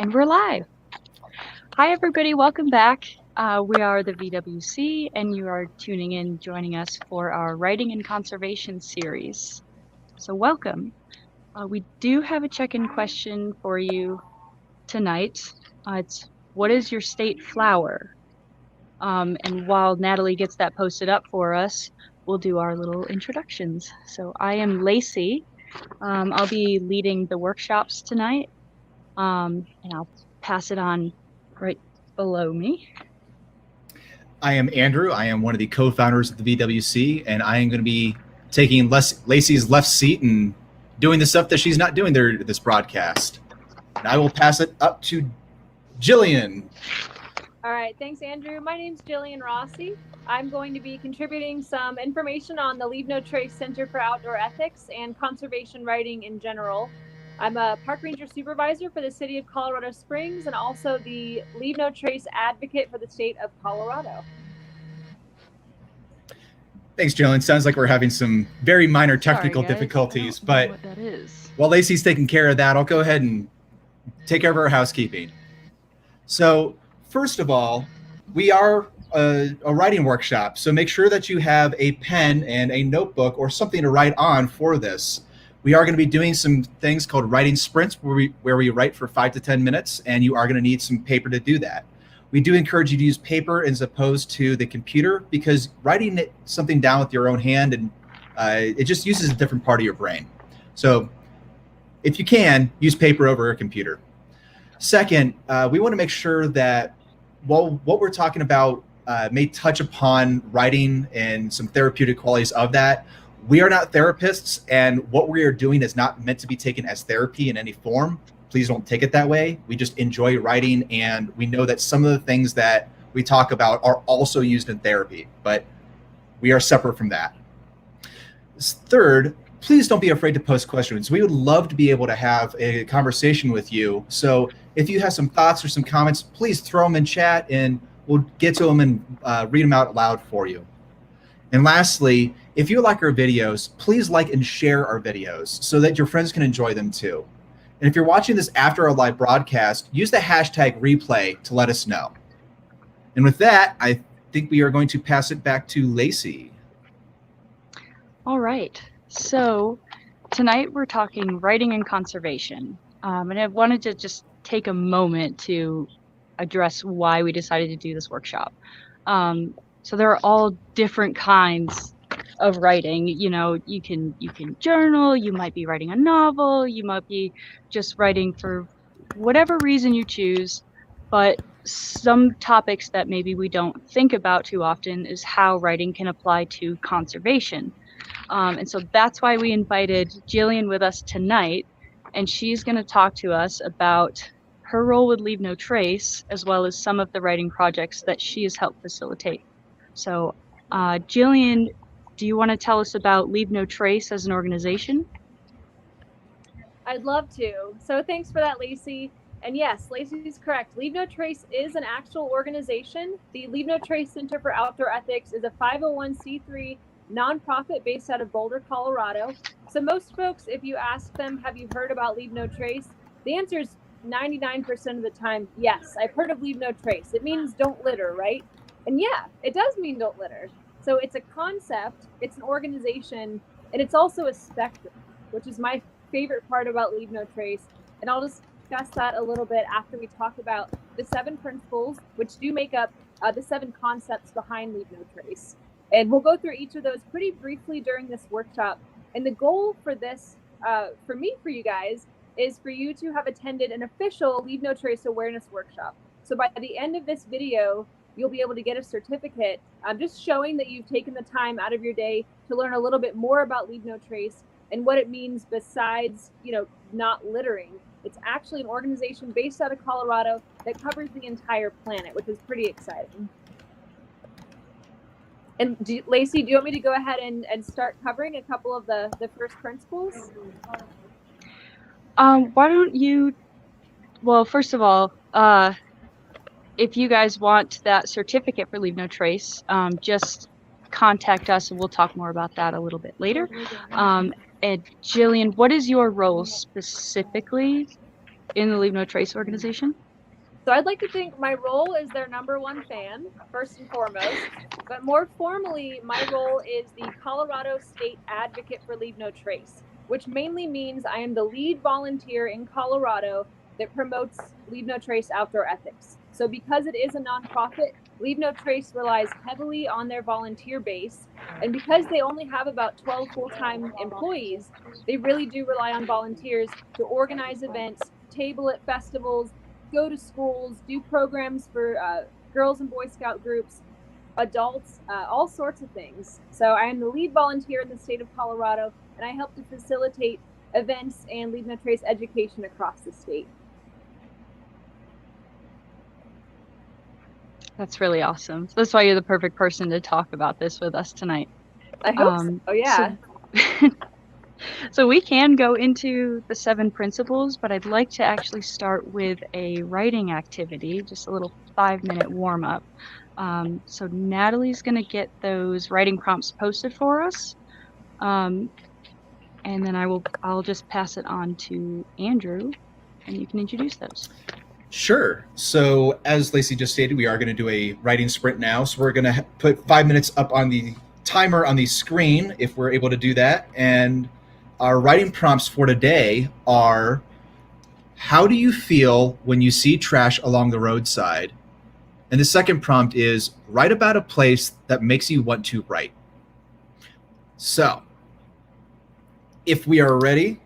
And we're live. Hi, everybody. Welcome back. We are the VWC, and you are tuning in, joining us for our Writing and Conservation series. So welcome. We do have a check-in question for you tonight. It's, what is your state flower? And while Natalie gets that posted up for us, we'll do our little introductions. So I am Lacey. I'll be leading the workshops tonight. And I'll pass it on right below me. I am Andrew. I am one of the co-founders of the VWC, and I am going to be taking Lacey's left seat and doing the stuff that she's not doing there this broadcast. And I will pass it up to Gillian. All right, thanks, Andrew. My name's Gillian Rossi. I'm going to be contributing some information on the Leave No Trace Center for Outdoor Ethics and conservation writing in general. I'm a park ranger supervisor for the city of Colorado Springs and also the Leave No Trace advocate for the state of Colorado. Thanks, Jillian. Sounds like we're having some very minor technical difficulties, but what that is. While Lacey's taking care of that, I'll go ahead and take care of our housekeeping. So first of all, we are a writing workshop, so make sure that you have a pen and a notebook or something to write on for this. We are going to be doing some things called writing sprints where we write for 5 to 10 minutes, and you are going to need some paper to do that. We do encourage you to use paper as opposed to the computer, because writing something down with your own hand, and it just uses a different part of your brain. So if you can, use paper over a computer. Second, we want to make sure that while what we're talking about may touch upon writing and some therapeutic qualities of that, we are not therapists, and what we are doing is not meant to be taken as therapy in any form. Please don't take it that way. We just enjoy writing, and we know that some of the things that we talk about are also used in therapy, but we are separate from that. Third, please don't be afraid to post questions. We would love to be able to have a conversation with you. So if you have some thoughts or some comments, please throw them in chat, and we'll get to them and read them out loud for you. And lastly, if you like our videos, please like and share our videos so that your friends can enjoy them too. And if you're watching this after our live broadcast, use the hashtag replay to let us know. And with that, I think we are going to pass it back to Lacey. All right. So tonight we're talking writing and conservation. And I wanted to just take a moment to address why we decided to do this workshop. So there are all different kinds of writing. You know, you can journal, you might be writing a novel, you might be just writing for whatever reason you choose. But some topics that maybe we don't think about too often is how writing can apply to conservation. And so that's why we invited Gillian with us tonight, and she's going to talk to us about her role with Leave No Trace, as well as some of the writing projects that she has helped facilitate. So, Gillian, do you want to tell us about Leave No Trace as an organization? I'd love to. So thanks for that, Lacey. And yes, Lacey's correct. Leave No Trace is an actual organization. The Leave No Trace Center for Outdoor Ethics is a 501c3 nonprofit based out of Boulder, Colorado. So most folks, if you ask them, have you heard about Leave No Trace? The answer is 99% of the time, yes, I've heard of Leave No Trace. It means don't litter, right? And yeah, it does mean don't litter. So it's a concept, it's an organization, and it's also a spectrum, which is my favorite part about Leave No Trace. And I'll discuss that a little bit after we talk about the 7 principles, which do make up the 7 concepts behind Leave No Trace. And we'll go through each of those pretty briefly during this workshop. And the goal for this, for me, for you guys, is for you to have attended an official Leave No Trace awareness workshop. So by the end of this video, you'll be able to get a certificate just showing that you've taken the time out of your day to learn a little bit more about Leave No Trace and what it means besides, you know, not littering. It's actually an organization based out of Colorado that covers the entire planet, which is pretty exciting. And Lacey, do you want me to go ahead and start covering a couple of the first principles? Why don't you, well, first of all, if you guys want that certificate for Leave No Trace, just contact us and we'll talk more about that a little bit later. And Gillian, what is your role specifically in the Leave No Trace organization? So I'd like to think my role is their #1 fan, first and foremost. But more formally, my role is the Colorado State Advocate for Leave No Trace, which mainly means I am the lead volunteer in Colorado that promotes Leave No Trace outdoor ethics. So because it is a nonprofit, Leave No Trace relies heavily on their volunteer base. And because they only have about 12 full-time employees, they really do rely on volunteers to organize events, table at festivals, go to schools, do programs for girls and Boy Scout groups, adults, all sorts of things. So I am the lead volunteer in the state of Colorado, and I help to facilitate events and Leave No Trace education across the state. That's really awesome. So that's why you're the perfect person to talk about this with us tonight. I hope so. Oh, yeah. So we can go into the 7 principles, but I'd like to actually start with a writing activity, just a little 5-minute warm up. So Natalie's going to get those writing prompts posted for us. And then I'll just pass it on to Andrew and you can introduce those. Sure. So, as Lacey just stated, we are going to do a writing sprint now. So, we're going to put 5 minutes up on the timer on the screen if we're able to do that. And our writing prompts for today are: how do you feel when you see trash along the roadside? And the second prompt is: write about a place that makes you want to write. So, if we are ready,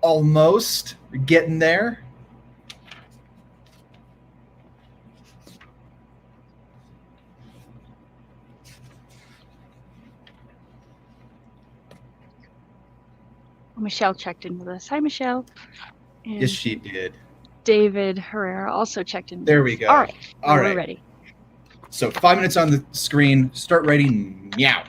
almost getting there. Michelle checked in with us. Hi, Michelle. And Yes, she did. David Herrera also checked in. There we go. All right. All We're right. ready. So 5 minutes on the screen. Start writing meow.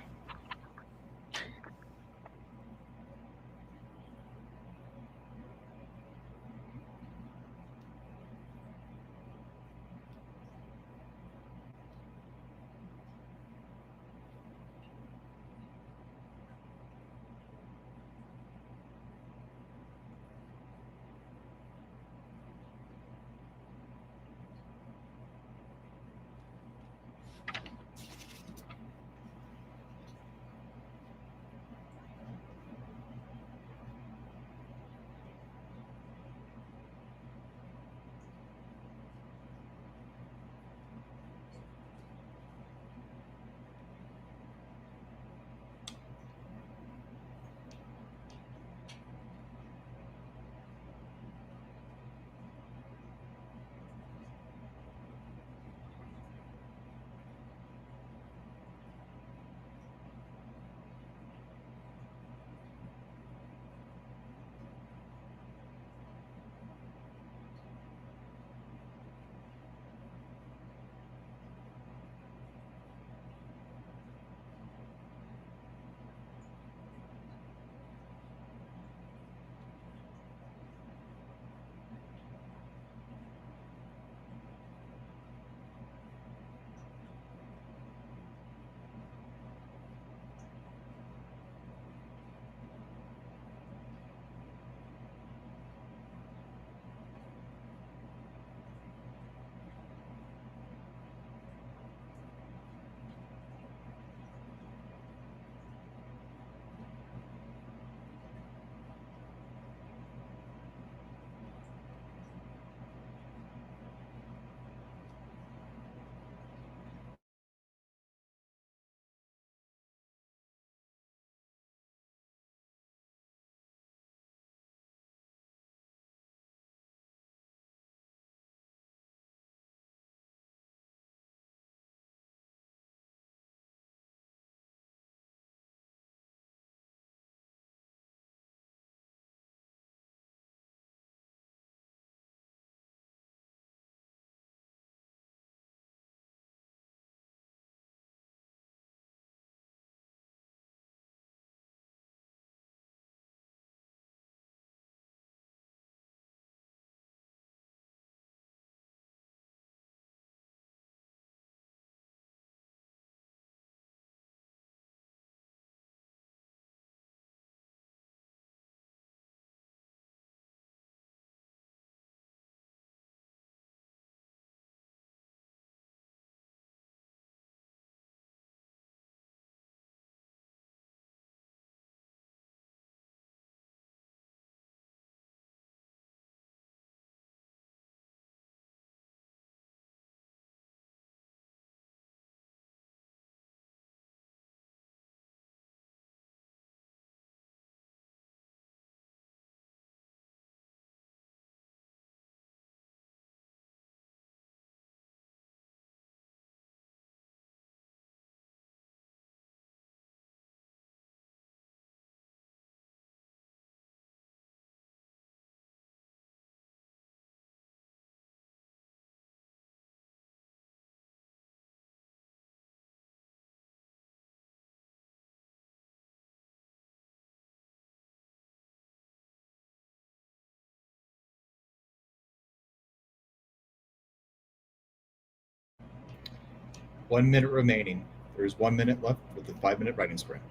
1 minute remaining. There's 1 minute left with the 5-minute writing sprint.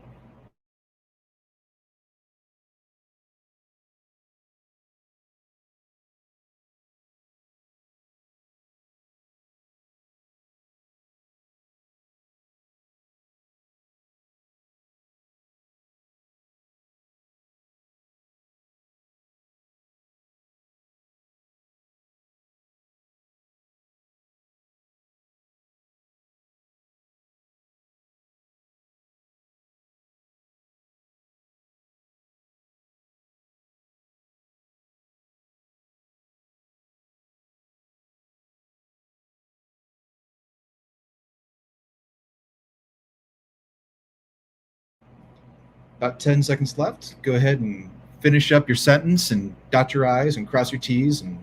About 10 seconds left. Go ahead and finish up your sentence and dot your I's and cross your T's and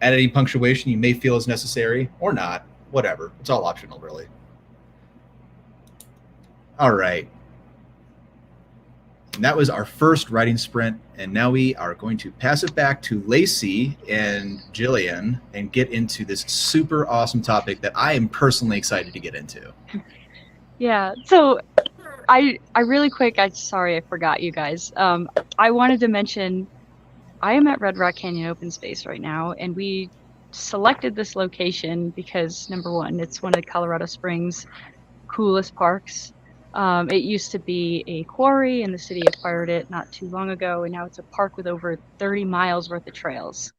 add any punctuation you may feel is necessary or not. Whatever. It's all optional, really. All right. And that was our first writing sprint. And now we are going to pass it back to Lacey and Gillian and get into this super awesome topic that I am personally excited to get into. Yeah. So I really quick, sorry I forgot you guys. I wanted to mention I am at Red Rock Canyon Open Space right now, and we selected this location because number one, it's one of Colorado Springs' coolest parks. It used to be a quarry, and the city acquired it not too long ago, and now it's a park with over 30 miles worth of trails.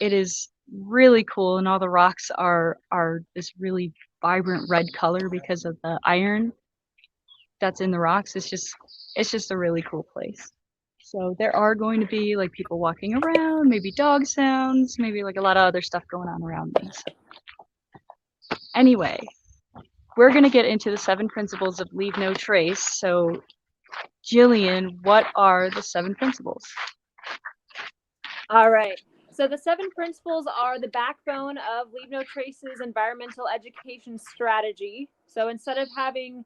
It is really cool, and all the rocks are this really vibrant red color because of the iron that's in the rocks. It's just a really cool place. So there are going to be like people walking around, maybe dog sounds, maybe like a lot of other stuff going on around me. So anyway, we're going to get into the 7 principles of leave no trace. So Gillian, what are the 7 principles? All right. So the 7 principles are the backbone of Leave No Trace's environmental education strategy. So instead of having,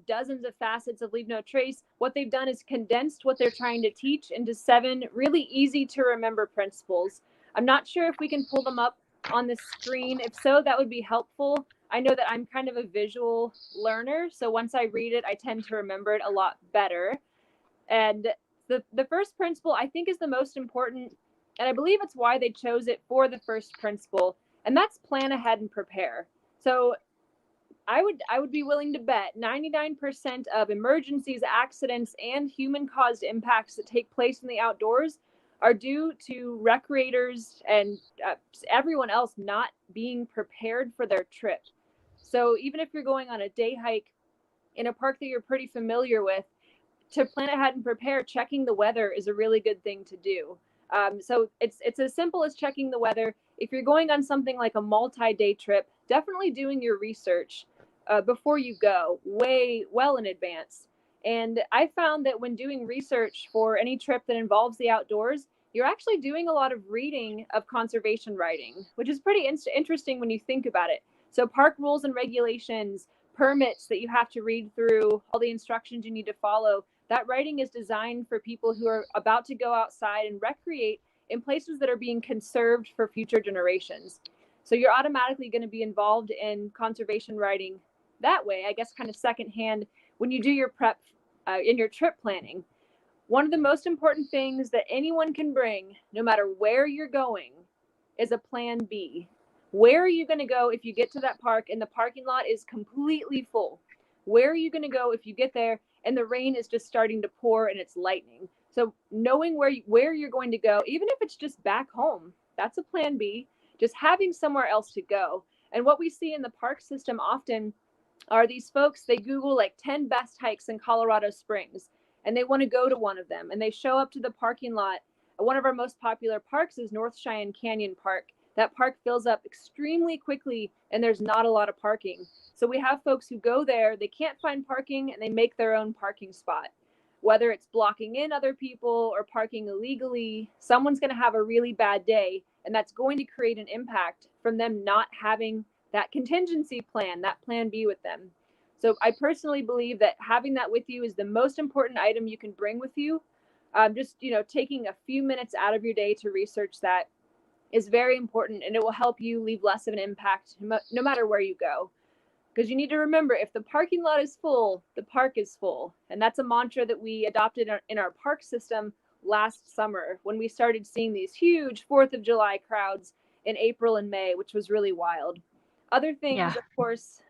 dozens of facets of Leave No Trace, what they've done is condensed what they're trying to teach into 7 really easy to remember principles. I'm not sure if we can pull them up on the screen. If so, that would be helpful. I know that I'm kind of a visual learner, so once I read it, I tend to remember it a lot better. And the first principle I think is the most important, and I believe it's why they chose it for the first principle, and that's plan ahead and prepare. So I would be willing to bet 99% of emergencies, accidents, and human-caused impacts that take place in the outdoors are due to recreators and everyone else not being prepared for their trip. So even if you're going on a day hike in a park that you're pretty familiar with, to plan ahead and prepare, checking the weather is a really good thing to do. So it's as simple as checking the weather. If you're going on something like a multi-day trip, definitely doing your research before you go, way well in advance. And I found that when doing research for any trip that involves the outdoors, you're actually doing a lot of reading of conservation writing, which is pretty interesting when you think about it. So park rules and regulations, permits that you have to read through, all the instructions you need to follow. That writing is designed for people who are about to go outside and recreate in places that are being conserved for future generations. So you're automatically going to be involved in conservation writing that way, I guess, kind of secondhand when you do your prep in your trip planning. One of the most important things that anyone can bring, no matter where you're going, is a plan B. Where are you going to go if you get to that park and the parking lot is completely full? Where are you going to go if you get there and the rain is just starting to pour and it's lightning? So knowing where you're going to go, even if it's just back home, that's a plan B. Just having somewhere else to go. And what we see in the park system often are these folks, they Google like 10 best hikes in Colorado Springs, and they want to go to one of them. And they show up to the parking lot. One of our most popular parks is North Cheyenne Canyon Park. That park fills up extremely quickly, and there's not a lot of parking. So we have folks who go there, they can't find parking, and they make their own parking spot. Whether it's blocking in other people or parking illegally, someone's going to have a really bad day, and that's going to create an impact from them not having that contingency plan, that plan B with them. So I personally believe that having that with you is the most important item you can bring with you. Just, taking a few minutes out of your day to research that is very important, and it will help you leave less of an impact no matter where you go. because you need to remember, if the parking lot is full, the park is full. And that's a mantra that we adopted in our park system last summer when we started seeing these huge 4th of July crowds in April and May, which was really wild. Other things, of course,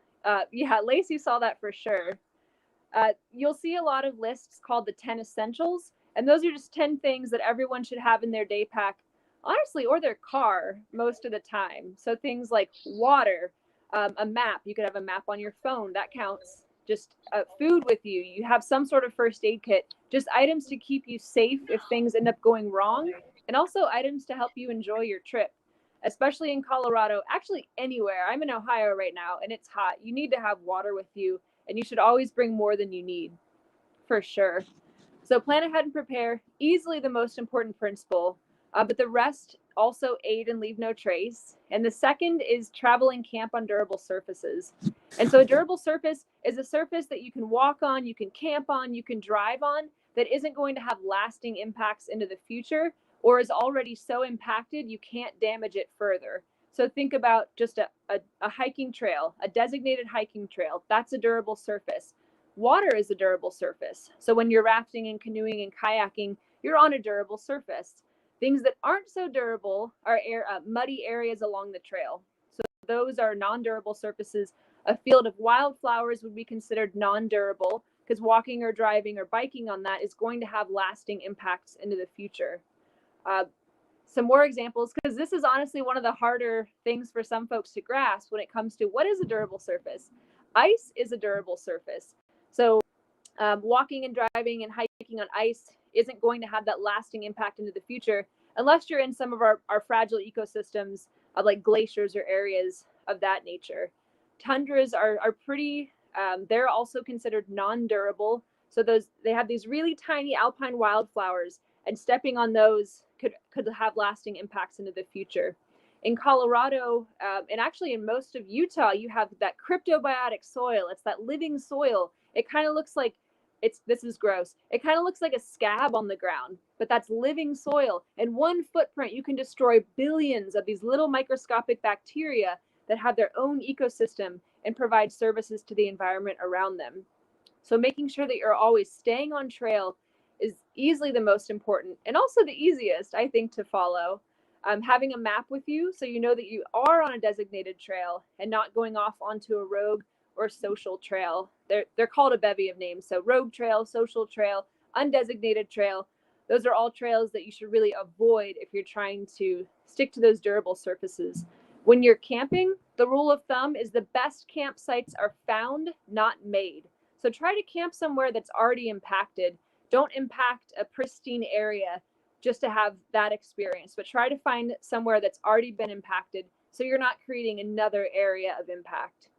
Lacey saw that for sure. You'll see a lot of lists called the 10 essentials, and those are just 10 things that everyone should have in their day pack, honestly, or their car most of the time. So things like water, a map. You could have a map on your phone, that counts. Just food with you. You have some sort of first aid kit. Just items to keep you safe if things end up going wrong, and also items to help you enjoy your trip, especially in Colorado. Actually, anywhere. I'm in Ohio right now, and it's hot. You need to have water with you, and you should always bring more than you need, for sure. So plan ahead and prepare, easily the most important principle, but the rest also aid and leave no trace. And the second is travel and camp on durable surfaces. And so a durable surface is a surface that you can walk on, you can camp on, you can drive on, that isn't going to have lasting impacts into the future, or is already so impacted you can't damage it further. So think about just a hiking trail, a designated hiking trail. That's a durable surface. Water is a durable surface. So when you're rafting and canoeing and kayaking, you're on a durable surface. Things that aren't so durable are muddy areas along the trail. So those are non-durable surfaces. A field of wildflowers would be considered non-durable because walking or driving or biking on that is going to have lasting impacts into the future. Some more examples, because this is honestly one of the harder things for some folks to grasp when it comes to what is a durable surface. Ice is a durable surface. So walking and driving and hiking on ice isn't going to have that lasting impact into the future unless you're in some of our fragile ecosystems of like glaciers or areas of that nature. Tundras are pretty, they're also considered non-durable. So they have these really tiny alpine wildflowers, and stepping on those could have lasting impacts into the future. In Colorado, and actually in most of Utah, you have that cryptobiotic soil. It's that living soil. It kind of looks like this is gross. It kind of looks like a scab on the ground, but that's living soil. And one footprint, you can destroy billions of these little microscopic bacteria that have their own ecosystem and provide services to the environment around them. So making sure that you're always staying on trail is easily the most important and also the easiest, I think, to follow. Having a map with you so you know that you are on a designated trail and not going off onto a rogue or social trail. They're called a bevy of names. So rogue trail, social trail, undesignated trail. Those are all trails that you should really avoid if you're trying to stick to those durable surfaces. When you're camping, the rule of thumb is the best campsites are found, not made. So try to camp somewhere that's already impacted. Don't impact a pristine area just to have that experience, but try to find somewhere that's already been impacted so you're not creating another area of impact.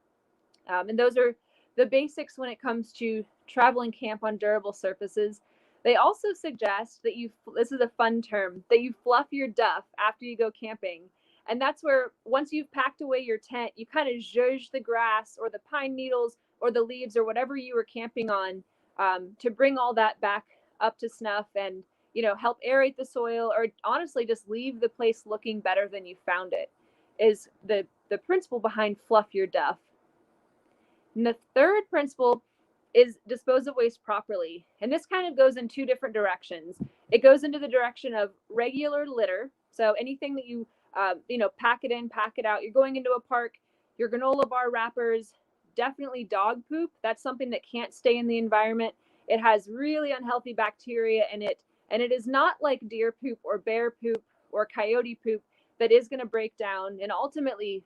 And those are the basics when it comes to travel and camp on durable surfaces. They also suggest that this is a fun term, that you fluff your duff after you go camping. And that's where once you've packed away your tent, you kind of zhuzh the grass or the pine needles or the leaves or whatever you were camping on, to bring all that back up to snuff and help aerate the soil, or honestly just leave the place looking better than you found it, is the principle behind fluff your duff. And the third principle is dispose of waste properly. And this kind of goes in two different directions. It goes into the direction of regular litter. So anything that you, pack it in, pack it out. You're going into a park, your granola bar wrappers, definitely dog poop. That's something that can't stay in the environment. It has really unhealthy bacteria in it. And it is not like deer poop or bear poop or coyote poop that is going to break down and ultimately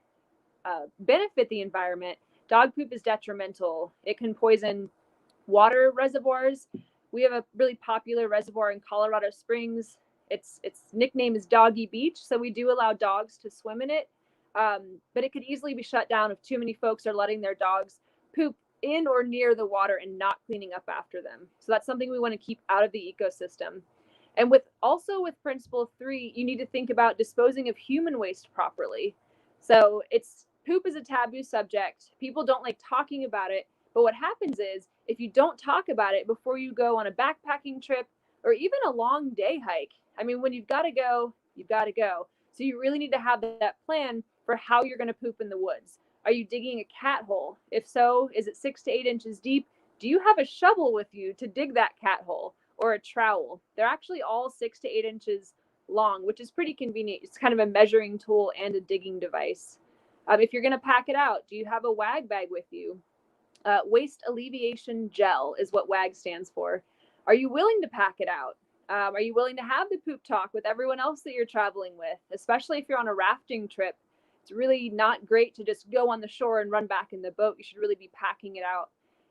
benefit the environment. Dog poop is detrimental. It can poison water reservoirs. We have a really popular reservoir in Colorado Springs. Its nickname is Doggy Beach, so we do allow dogs to swim in it. But it could easily be shut down if too many folks are letting their dogs poop in or near the water and not cleaning up after them. So that's something we want to keep out of the ecosystem. And with principle 3, you need to think about disposing of human waste properly. So poop is a taboo subject. People don't like talking about it. But what happens is if you don't talk about it before you go on a backpacking trip or even a long day hike, I mean, when you've got to go, you've got to go. So you really need to have that plan for how you're going to poop in the woods. Are you digging a cat hole? If so, is it 6 to 8 inches deep? Do you have a shovel with you to dig that cat hole, or a trowel? They're actually all 6 to 8 inches long, which is pretty convenient. It's kind of a measuring tool and a digging device. If you're going to pack it out, do you have a WAG bag with you? Waste alleviation gel is what WAG stands for. Are you willing to pack it out? Are you willing to have the poop talk with everyone else that you're traveling with, especially if you're on a rafting trip? It's really not great to just go on the shore and run back in the boat. You should really be packing it out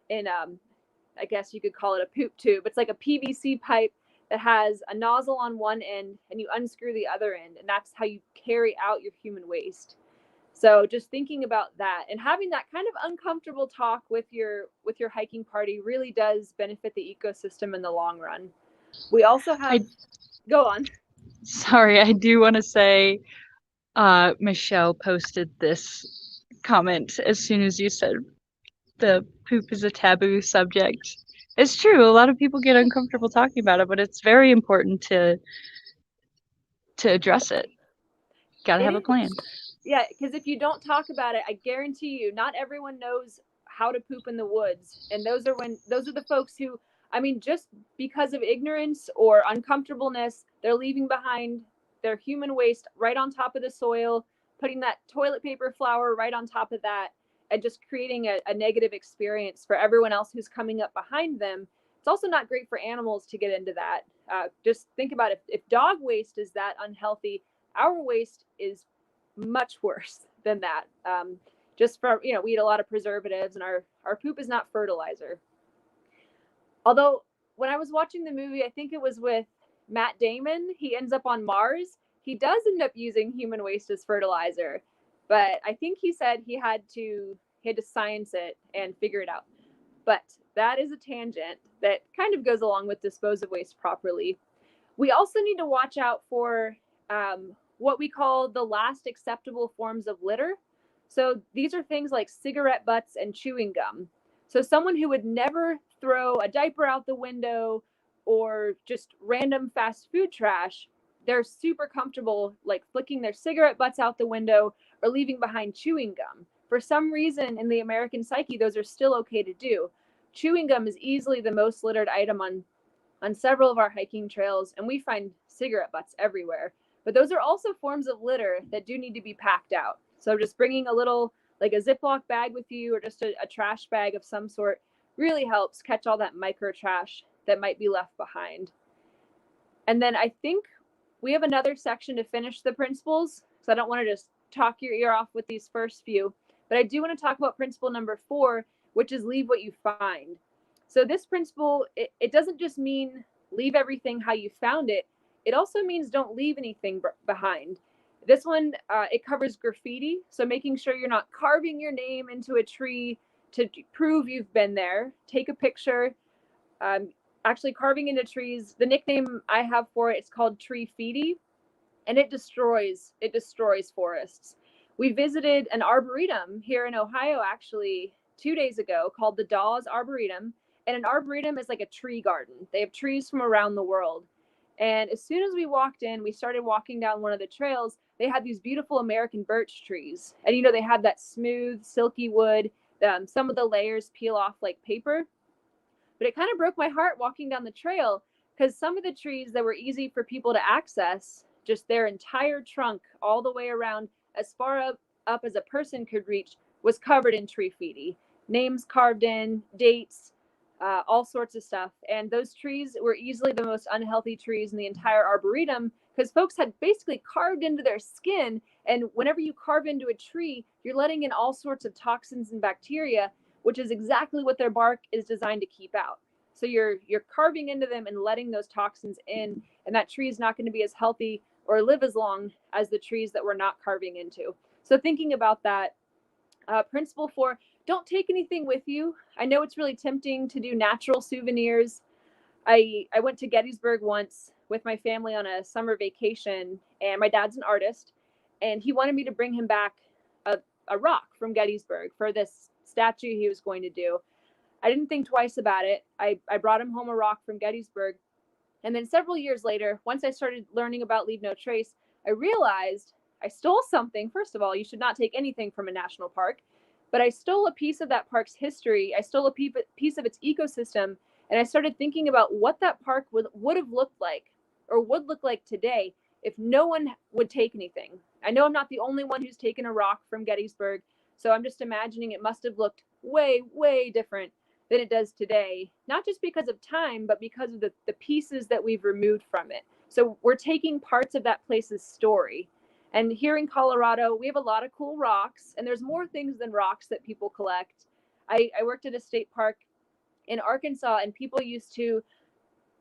in, I guess you could call it a poop tube. It's like a PVC pipe that has a nozzle on one end and you unscrew the other end, and that's how you carry out your human waste. So just thinking about that and having that kind of uncomfortable talk with your hiking party really does benefit the ecosystem in the long run. We also have go on. Sorry, I do want to say Michelle posted this comment as soon as you said the poop is a taboo subject. It's true. A lot of people get uncomfortable talking about it, but it's very important to address it. Gotta have a plan. Yeah, because if you don't talk about it, I guarantee you, not everyone knows how to poop in the woods. And those are the folks who, I mean, just because of ignorance or uncomfortableness, they're leaving behind their human waste right on top of the soil, putting that toilet paper flour right on top of that, and just creating a negative experience for everyone else who's coming up behind them. It's also not great for animals to get into that. Just think about it. If dog waste is that unhealthy, our waste is much worse than that. Just for, we eat a lot of preservatives, and our poop is not fertilizer. Although when I was watching the movie, I think it was with Matt Damon, he ends up on Mars. He does end up using human waste as fertilizer, but I think he said he had to science it and figure it out. But that is a tangent that kind of goes along with dispose of waste properly. We also need to watch out for what we call the last acceptable forms of litter. So these are things like cigarette butts and chewing gum. So someone who would never throw a diaper out the window or just random fast food trash, they're super comfortable like flicking their cigarette butts out the window or leaving behind chewing gum. For some reason in the American psyche, those are still okay to do. Chewing gum is easily the most littered item on several of our hiking trails, and we find cigarette butts everywhere. But those are also forms of litter that do need to be packed out. So just bringing a little, like a Ziploc bag with you, or just a trash bag of some sort, really helps catch all that micro trash that might be left behind. And then I think we have another section to finish the principles, so I don't want to just talk your ear off with these first few, but I do want to talk about principle number 4, which is leave what you find. So this principle, it doesn't just mean leave everything how you found it. It also means don't leave anything behind. This one, it covers graffiti. So making sure you're not carving your name into a tree to prove you've been there. Take a picture. Actually carving into trees, the nickname I have for it, it's called tree feety, and it destroys forests. We visited an arboretum here in Ohio, actually 2 days ago, called the Dawes Arboretum. And an arboretum is like a tree garden. They have trees from around the world. And as soon as we walked in, we started walking down one of the trails. They had these beautiful American birch trees. And, they have that smooth, silky wood. Some of the layers peel off like paper. But it kind of broke my heart walking down the trail because some of the trees that were easy for people to access, just their entire trunk all the way around, as far up as a person could reach, was covered in tree feety. Names carved in, dates, all sorts of stuff. And those trees were easily the most unhealthy trees in the entire arboretum because folks had basically carved into their skin. And whenever you carve into a tree, you're letting in all sorts of toxins and bacteria, which is exactly what their bark is designed to keep out. So you're carving into them and letting those toxins in, and that tree is not going to be as healthy or live as long as the trees that we're not carving into. So thinking about that, principle 4, don't take anything with you. I know it's really tempting to do natural souvenirs. I went to Gettysburg once with my family on a summer vacation, and my dad's an artist, and he wanted me to bring him back a rock from Gettysburg for this statue he was going to do. I didn't think twice about it. I brought him home a rock from Gettysburg. And then several years later, once I started learning about Leave No Trace, I realized I stole something. First of all, you should not take anything from a national park. but I stole a piece of that park's history. I stole a piece of its ecosystem, and I started thinking about what that park would have looked like, or would look like today, if no one would take anything. I know I'm not the only one who's taken a rock from Gettysburg, so I'm just imagining it must have looked way, way different than it does today, not just because of time, but because of the pieces that we've removed from it. So we're taking parts of that place's story. And here in Colorado, we have a lot of cool rocks, and there's more things than rocks that people collect. I worked at a state park in Arkansas, and people used to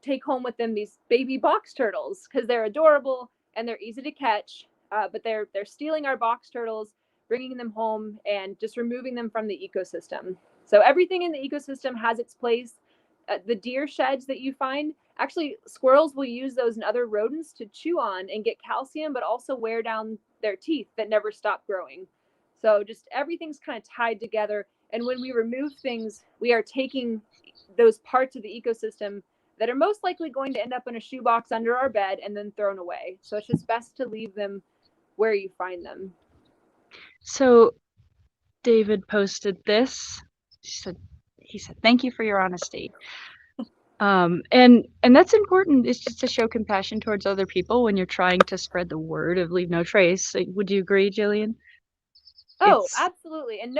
take home with them these baby box turtles because they're adorable and they're easy to catch. But they're stealing our box turtles, bringing them home, and just removing them from the ecosystem. So everything in the ecosystem has its place. The deer sheds that you find, actually, squirrels will use those and other rodents to chew on and get calcium, but also wear down their teeth that never stop growing. So just everything's kind of tied together. And when we remove things, we are taking those parts of the ecosystem that are most likely going to end up in a shoebox under our bed and then thrown away. So it's just best to leave them where you find them. So David posted this. He said, "Thank you for your honesty." And that's important. It's just to show compassion towards other people when you're trying to spread the word of Leave No Trace. Would you agree, Gillian? Oh, It's absolutely. And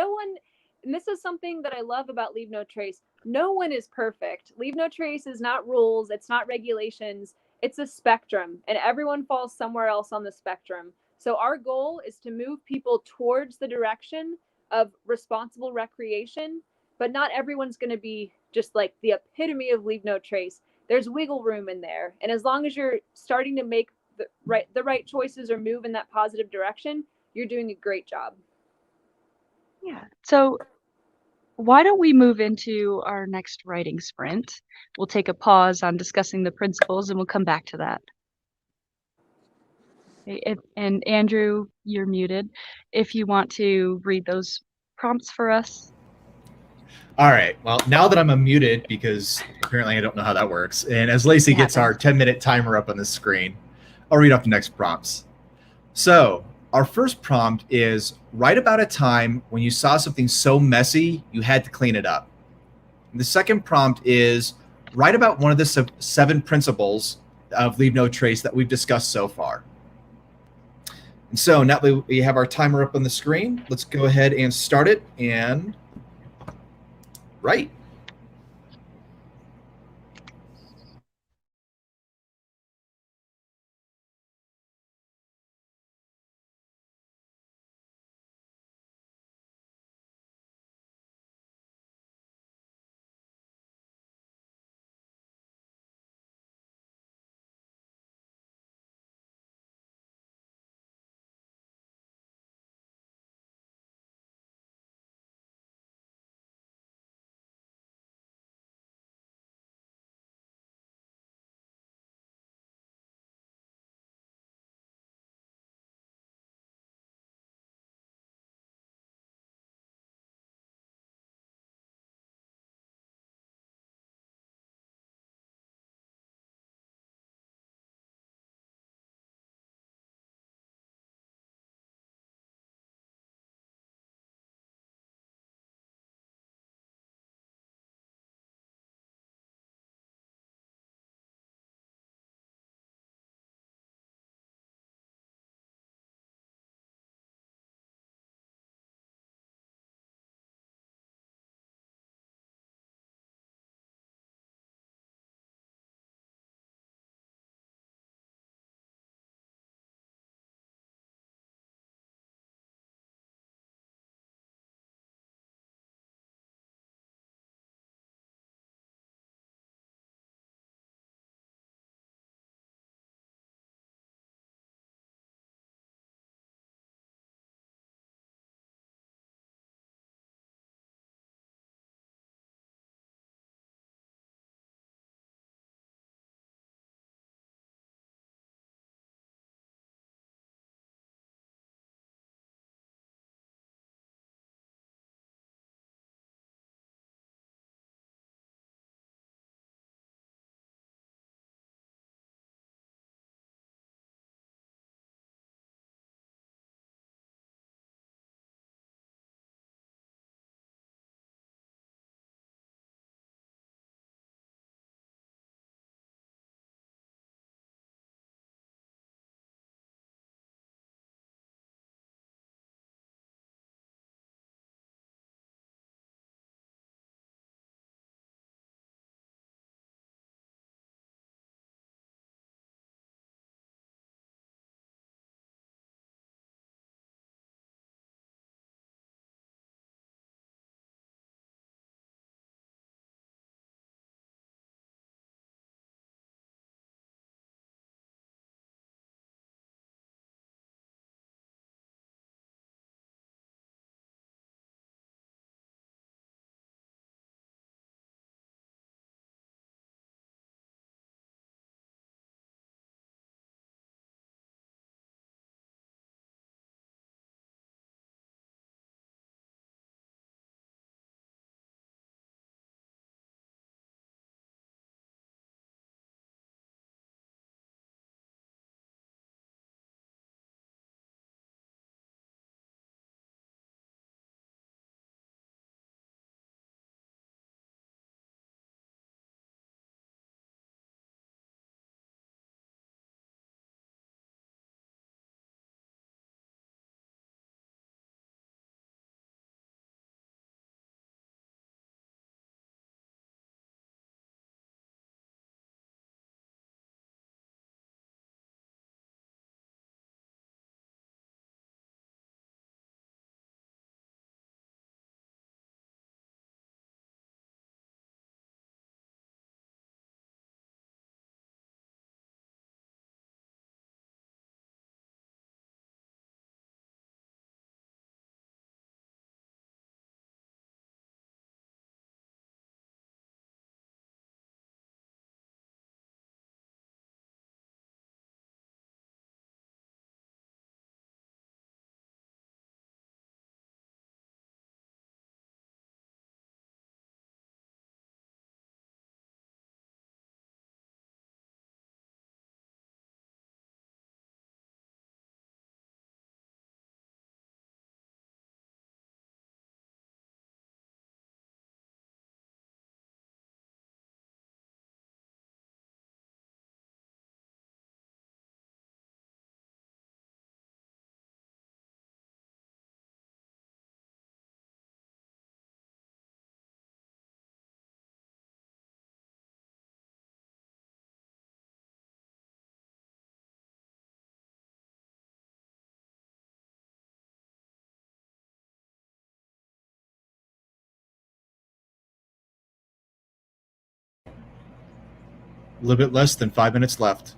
this is something that I love about Leave No Trace. No one is perfect. Leave No Trace is not rules, it's not regulations, it's a spectrum, and everyone falls somewhere else on the spectrum. So our goal is to move people towards the direction of responsible recreation, but not everyone's going to be just like the epitome of Leave No Trace. There's wiggle room in there, and as long as you're starting to make the right choices or move in that positive direction, you're doing a great job. Yeah. So why don't we move into our next writing sprint? We'll take a pause on discussing the principles and we'll come back to that. Okay, and Andrew, you're muted. If you want to read those prompts for us. All right. Well, now that I'm unmuted, because apparently I don't know how that works, and as Lacey It gets our happens. 10-minute timer up on the screen, I'll read off the next prompts. So, our first prompt is write about a time when you saw something so messy you had to clean it up. And the second prompt is write about one of the 7 principles of Leave No Trace that we've discussed so far. And so now that we have our timer up on the screen, let's go ahead and start it and write. A little bit less than 5 minutes left.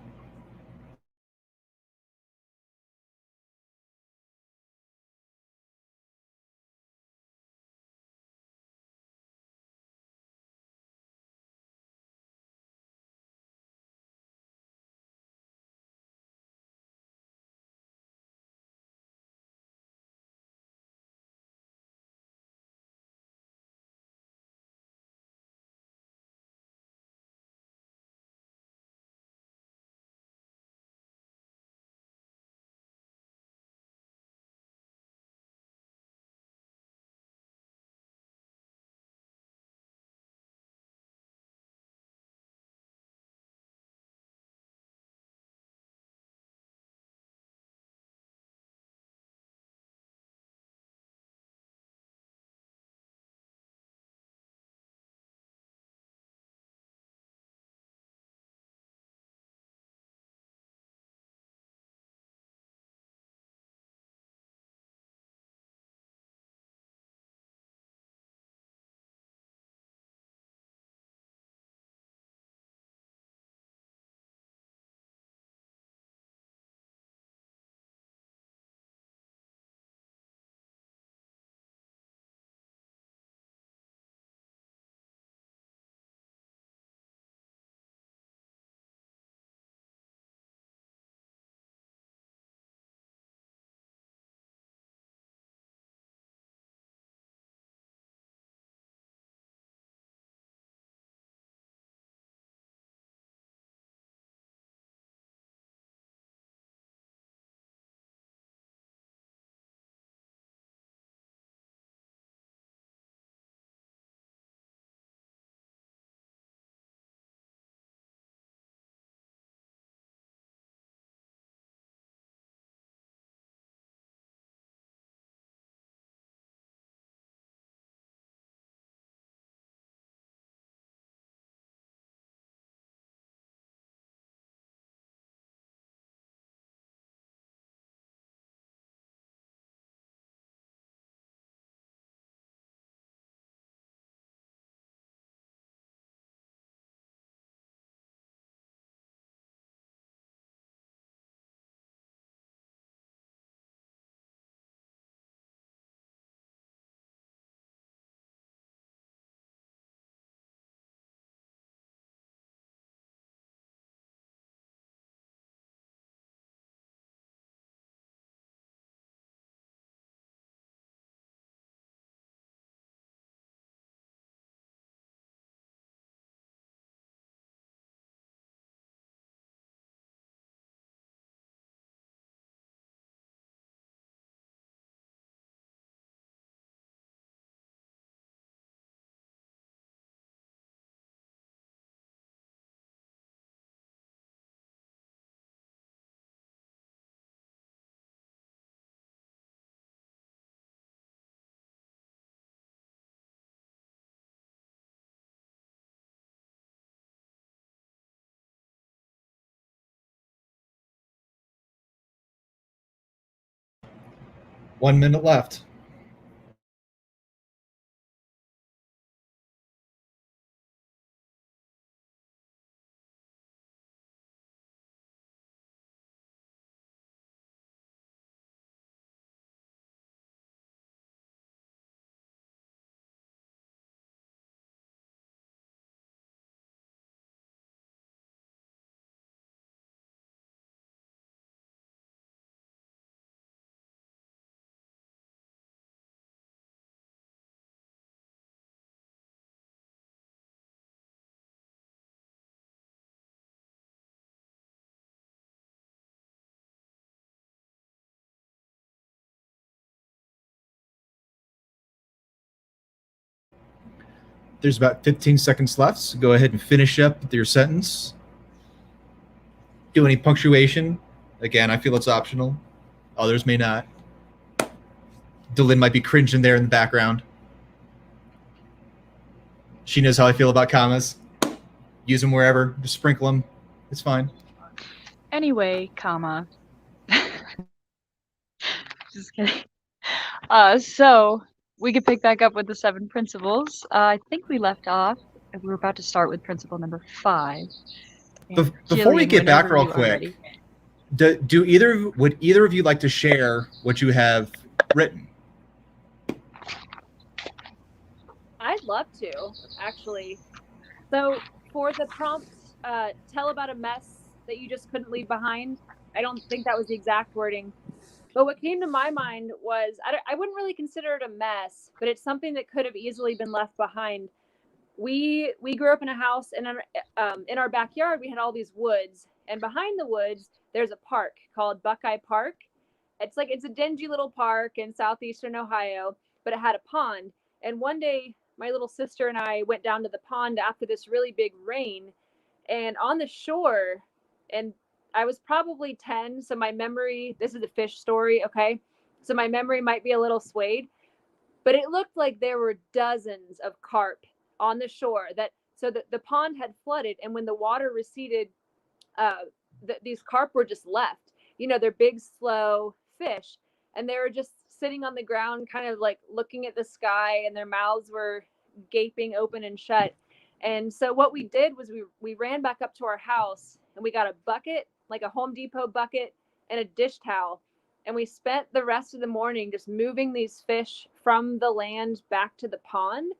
One minute left. There's about 15 seconds left, so go ahead and finish up with your sentence. Do any punctuation. Again, I feel it's optional. Others may not. Dylan might be cringing there in the background. She knows how I feel about commas. Use them wherever. Just sprinkle them. It's fine. Anyway, comma. Just kidding. So we could pick back up with the 7 principles. I think we left off. We were about to start with principle number 5. Before we Gillian, get back whenever real you are quick, ready. would either of you like to share what you have written? I'd love to, actually. So for the prompt, tell about a mess that you just couldn't leave behind. I don't think that was the exact wording, but what came to my mind was I wouldn't really consider it a mess, but it's something that could have easily been left behind. We grew up in a house, and in our backyard we had all these woods, and behind the woods there's a park called Buckeye Park. It's a dingy little park in southeastern Ohio, but it had a pond. And one day my little sister and I went down to the pond after this really big rain, and on the shore, and I was probably 10, so my memory, this is a fish story, okay? So my memory might be a little swayed, but it looked like there were dozens of carp on the shore. The pond had flooded, and when the water receded, these carp were just left. They're big, slow fish, and they were just sitting on the ground, kind of like looking at the sky, and their mouths were gaping open and shut. And so what we did was we ran back up to our house, and we got a bucket, like a Home Depot bucket, and a dish towel. And we spent the rest of the morning just moving these fish from the land back to the pond.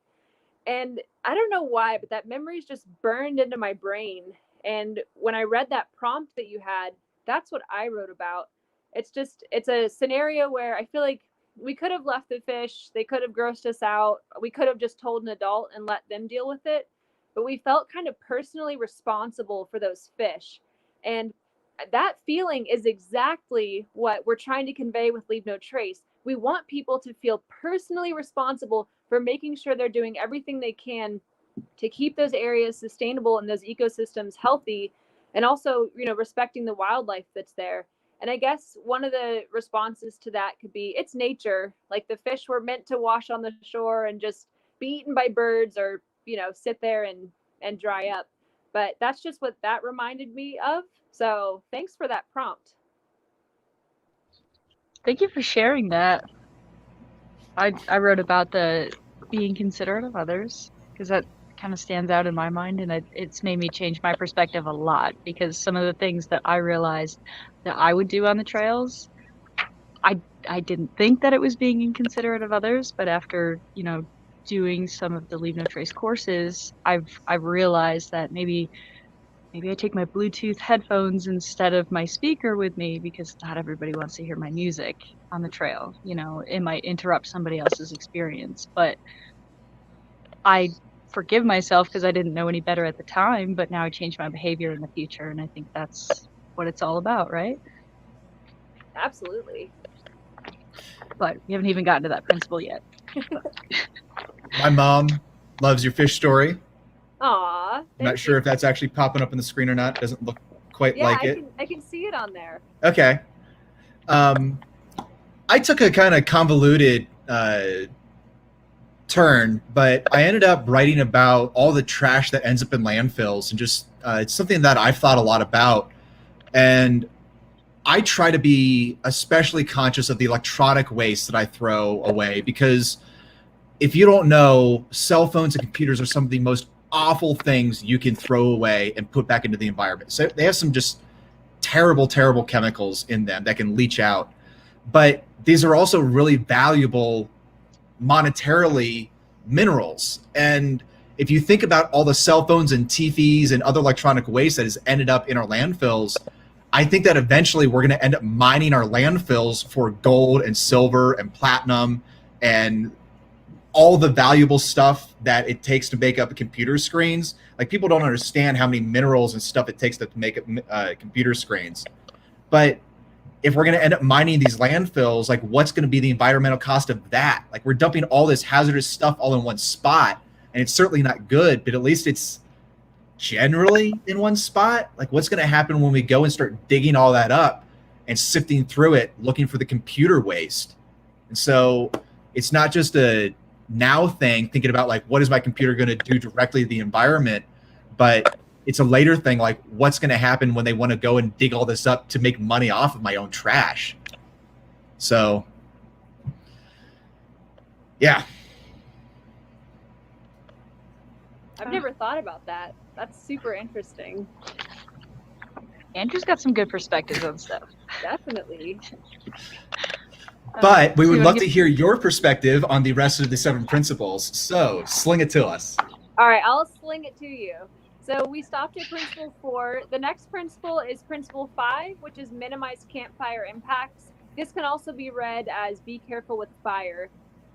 And I don't know why, but that memory's just burned into my brain. And when I read that prompt that you had, that's what I wrote about. It's a scenario where I feel like we could have left the fish, they could have grossed us out, we could have just told an adult and let them deal with it. But we felt kind of personally responsible for those fish. And that feeling is exactly what we're trying to convey with Leave No Trace. We want people to feel personally responsible for making sure they're doing everything they can to keep those areas sustainable and those ecosystems healthy, and also, respecting the wildlife that's there. And I guess one of the responses to that could be it's nature. Like the fish were meant to wash on the shore and just be eaten by birds, or, sit there and dry up. But that's just what that reminded me of. So thanks for that prompt. Thank you for sharing that. I wrote about the being considerate of others because that kind of stands out in my mind, and it's made me change my perspective a lot because some of the things that I realized that I would do on the trails, I I didn't think that it was being inconsiderate of others, but after, doing some of the Leave No Trace courses, I've realized that maybe I take my Bluetooth headphones instead of my speaker with me because not everybody wants to hear my music on the trail. It might interrupt somebody else's experience, but I forgive myself because I didn't know any better at the time, but now I change my behavior in the future, and I think that's what it's all about, right? Absolutely. But we haven't even gotten to that principle yet. My mom loves your fish story. Aw, I'm not sure if that's actually popping up on the screen or not. It doesn't look quite like it. I can see it on there. Okay. I took a kind of convoluted turn, but I ended up writing about all the trash that ends up in landfills, and just it's something that I've thought a lot about. And I try to be especially conscious of the electronic waste that I throw away, because if you don't know, cell phones and computers are some of the most awful things you can throw away and put back into the environment. So they have some just terrible, terrible chemicals in them that can leach out. But these are also really valuable monetarily minerals. And if you think about all the cell phones and TVs and other electronic waste that has ended up in our landfills, I think that eventually we're going to end up mining our landfills for gold and silver and platinum and all the valuable stuff that it takes to make up computer screens. Like, people don't understand how many minerals and stuff it takes to make up computer screens. But if we're going to end up mining these landfills, like, what's going to be the environmental cost of that? Like, we're dumping all this hazardous stuff all in one spot, and it's certainly not good, but at least it's generally in one spot. Like, what's going to happen when we go and start digging all that up and sifting through it, looking for the computer waste? And so it's not just a now thing, thinking about like, what is my computer going to do directly to the environment, but it's a later thing, like what's going to happen when they want to go and dig all this up to make money off of my own trash. So yeah, I've never thought about that. That's super interesting. Andrew's got some good perspectives on stuff. Definitely. But we So would you love wanna to hear your perspective on the rest of the 7 principles. So sling it to us. All right, I'll sling it to you. So we stopped at principle 4. The next principle is principle 5, which is minimize campfire impacts. This can also be read as be careful with fire.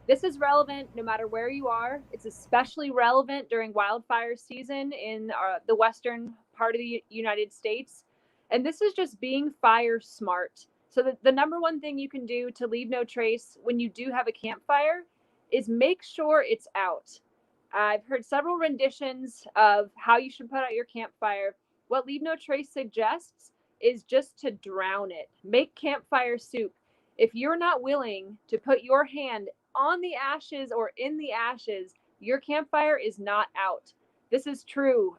This is relevant no matter where you are. It's especially relevant during wildfire season in the western part of the United States. And this is just being fire smart. So the number one thing you can do to leave no trace when you do have a campfire is make sure it's out. I've heard several renditions of how you should put out your campfire. What Leave No Trace suggests is just to drown it. Make campfire soup. If you're not willing to put your hand on the ashes or in the ashes, your campfire is not out. This is true.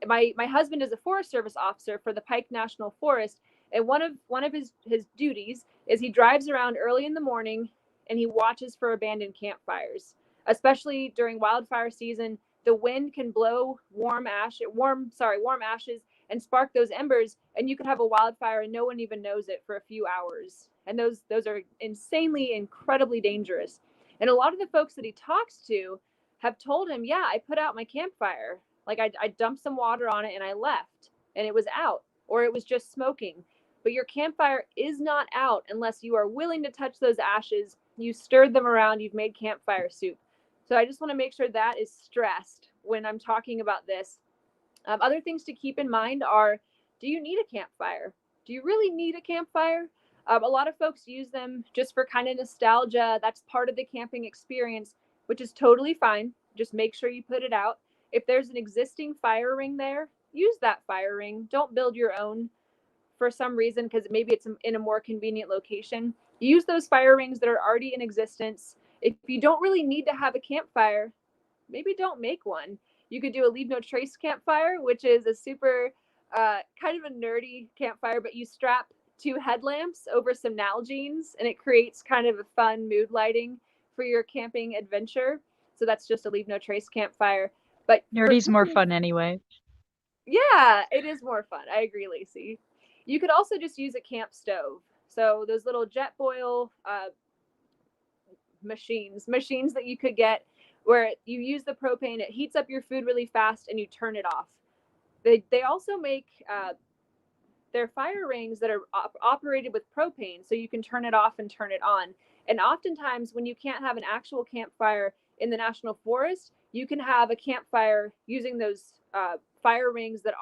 My husband is a Forest Service officer for the Pike National Forest, and one of his duties is he drives around early in the morning and he watches for abandoned campfires. Especially during wildfire season, the wind can blow warm ashes and spark those embers, and you could have a wildfire and no one even knows it for a few hours. And those are insanely, incredibly dangerous. And a lot of the folks that he talks to have told him, yeah, I put out my campfire. Like I dumped some water on it and I left and it was out, or it was just smoking. But your campfire is not out unless you are willing to touch those ashes. You stirred them around, you've made campfire soup. So I just want to make sure that is stressed when I'm talking about this. Other things to keep in mind are, do you need a campfire? Do you really need a campfire? A lot of folks use them just for kind of nostalgia. That's part of the camping experience, which is totally fine. Just make sure you put it out. If there's an existing fire ring there, use that fire ring. Don't build your own for some reason because maybe it's in a more convenient location. Use those fire rings that are already in existence. If you don't really need to have a campfire, maybe don't make one. You could do a Leave No Trace campfire, which is a super kind of a nerdy campfire, but you strap 2 headlamps over some Nalgene's and it creates kind of a fun mood lighting for your camping adventure. So that's just a Leave No Trace campfire. But nerdy's more fun anyway. Yeah, it is more fun. I agree, Lacey. You could also just use a camp stove. So those little jet boil machines that you could get where you use the propane, it heats up your food really fast and you turn it off. They also make their fire rings that are operated with propane, so you can turn it off and turn it on. And oftentimes when you can't have an actual campfire in the national forest, you can have a campfire using those fire rings that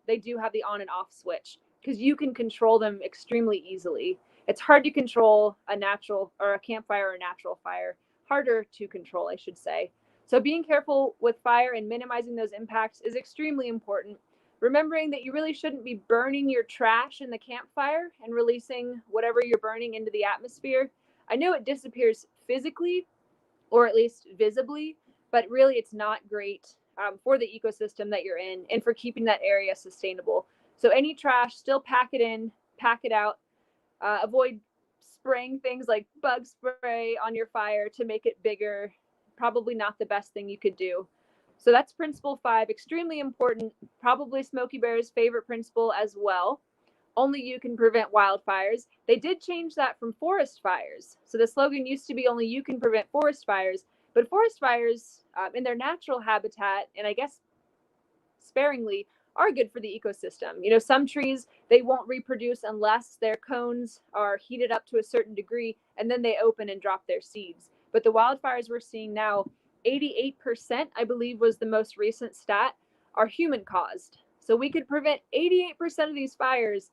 they do have the on and off switch, because you can control them extremely easily. It's hard to control a natural or a campfire or a natural fire. Harder to control, I should say. So being careful with fire and minimizing those impacts is extremely important. Remembering that you really shouldn't be burning your trash in the campfire and releasing whatever you're burning into the atmosphere. I know it disappears physically, or at least visibly, but really it's not great for the ecosystem that you're in and for keeping that area sustainable. So any trash, still pack it in, pack it out. Avoid spraying things like bug spray on your fire to make it bigger. Probably not the best thing you could do. So that's principle 5, extremely important, probably Smokey Bear's favorite principle as well. Only you can prevent wildfires. They did change that from forest fires. So the slogan used to be only you can prevent forest fires, but forest fires in their natural habitat, and I guess sparingly, are good for the ecosystem. You know, some trees, they won't reproduce unless their cones are heated up to a certain degree, and then they open and drop their seeds. But the wildfires we're seeing now, 88%, I believe was the most recent stat, are human caused. So we could prevent 88% of these fires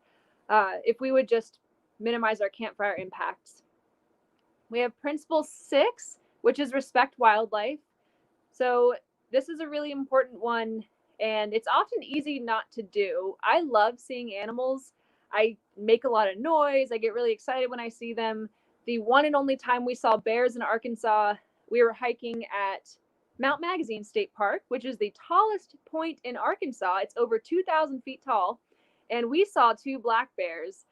if we would just minimize our campfire impacts. We have principle 6, which is respect wildlife. So this is a really important one, and it's often easy not to do. I love seeing animals. I make a lot of noise. I get really excited when I see them. The one and only time we saw bears in Arkansas, we were hiking at Mount Magazine State Park, which is the tallest point in Arkansas. It's over 2,000 feet tall. And we saw 2 black bears.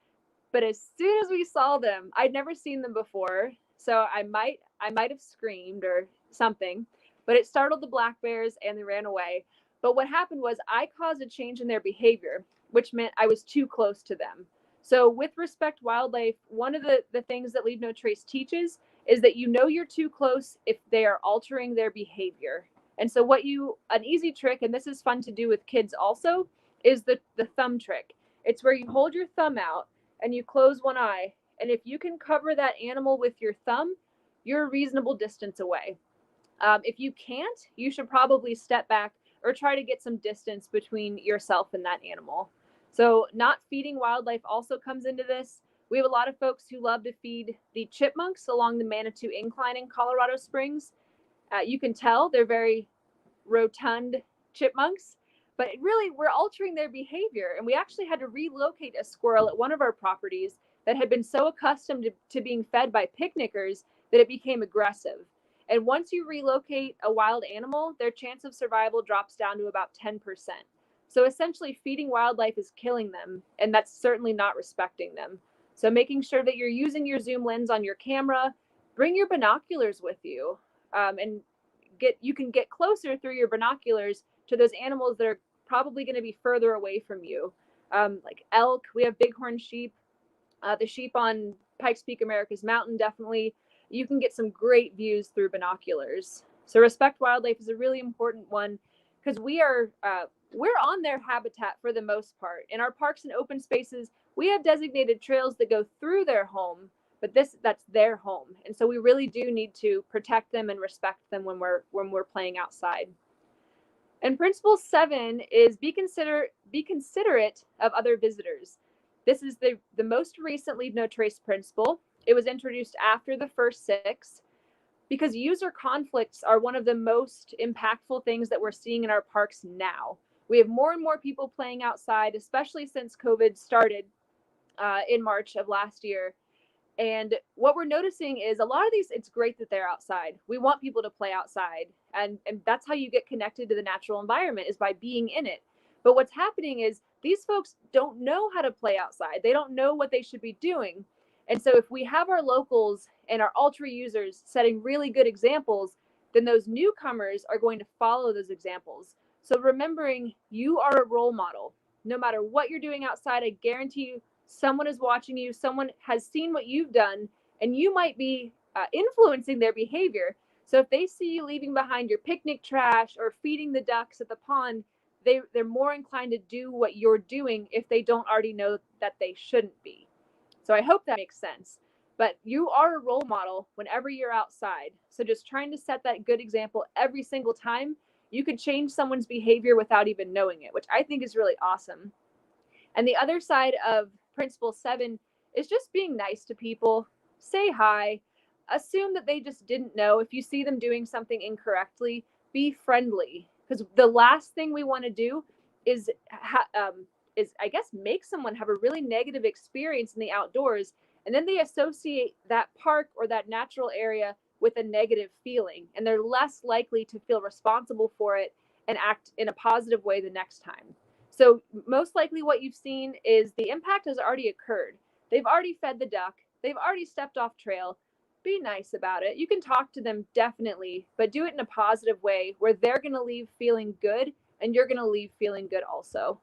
But as soon as we saw them, I'd never seen them before. So I might have screamed or something, but it startled the black bears and they ran away. But what happened was I caused a change in their behavior. which meant I was too close to them. So with Respect Wildlife, one of the things that Leave No Trace teaches is that you know you're too close if they are altering their behavior. And so an easy trick, and this is fun to do with kids also, is the thumb trick. It's where you hold your thumb out and you close one eye. And if you can cover that animal with your thumb, you're a reasonable distance away. If you can't, you should probably step back or try to get some distance between yourself and that animal. So not feeding wildlife also comes into this. We have a lot of folks who love to feed the chipmunks along the Manitou Incline in Colorado Springs. You can tell they're very rotund chipmunks, but really we're altering their behavior. And we actually had to relocate a squirrel at one of our properties that had been so accustomed to being fed by picnickers that it became aggressive. And once you relocate a wild animal, their chance of survival drops down to about 10%. So essentially feeding wildlife is killing them, and that's certainly not respecting them. So making sure that you're using your zoom lens on your camera, bring your binoculars with you, and you can get closer through your binoculars to those animals that are probably going to be further away from you. Like elk, we have bighorn sheep, the sheep on Pikes Peak America's Mountain, definitely. You can get some great views through binoculars. So Respect Wildlife is a really important one because we're on their habitat for the most part. In our parks and open spaces, we have designated trails that go through their home, but that's their home. And so we really do need to protect them and respect them when we're playing outside. And principle 7 is be considerate of other visitors. This is the most recent Leave No Trace principle. It was introduced after the first 6 because user conflicts are one of the most impactful things that we're seeing in our parks now. We have more and more people playing outside, especially since COVID started in March of last year. And what we're noticing is a lot of these, it's great that they're outside. We want people to play outside. And that's how you get connected to the natural environment, is by being in it. But what's happening is these folks don't know how to play outside. They don't know what they should be doing. And so if we have our locals and our ultra users setting really good examples, then those newcomers are going to follow those examples. So remembering you are a role model. No matter what you're doing outside, I guarantee you someone is watching you, someone has seen what you've done, and you might be influencing their behavior. So if they see you leaving behind your picnic trash or feeding the ducks at the pond, they're more inclined to do what you're doing if they don't already know that they shouldn't be. So I hope that makes sense. But you are a role model whenever you're outside. So just trying to set that good example every single time, you could change someone's behavior without even knowing it, which I think is really awesome. And the other side of principle 7 is just being nice to people. Say hi. Assume that they just didn't know. If you see them doing something incorrectly, be friendly. Because the last thing we want to do is I guess make someone have a really negative experience in the outdoors, and then they associate that park or that natural area with a negative feeling, and they're less likely to feel responsible for it and act in a positive way the next time. So most likely what you've seen is the impact has already occurred. They've already fed the duck. They've already stepped off trail. Be nice about it. You can talk to them, definitely, but do it in a positive way where they're going to leave feeling good and you're going to leave feeling good also.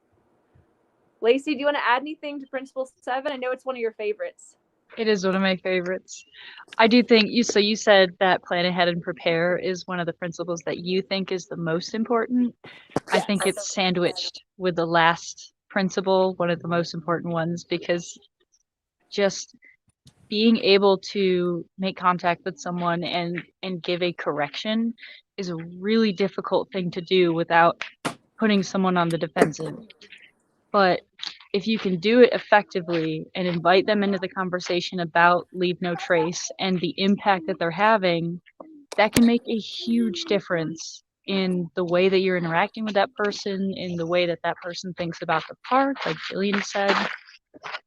Lacey, do you want to add anything to principle 7? I know it's one of your favorites. It is one of my favorites. I do think you said that plan ahead and prepare is one of the principles that you think is the most important. Yes. I think it's sandwiched with the last principle, one of the most important ones, because just being able to make contact with someone and give a correction is a really difficult thing to do without putting someone on the defensive. But if you can do it effectively and invite them into the conversation about Leave No Trace and the impact that they're having, that can make a huge difference in the way that you're interacting with that person, in the way that that person thinks about the park, like Gillian said.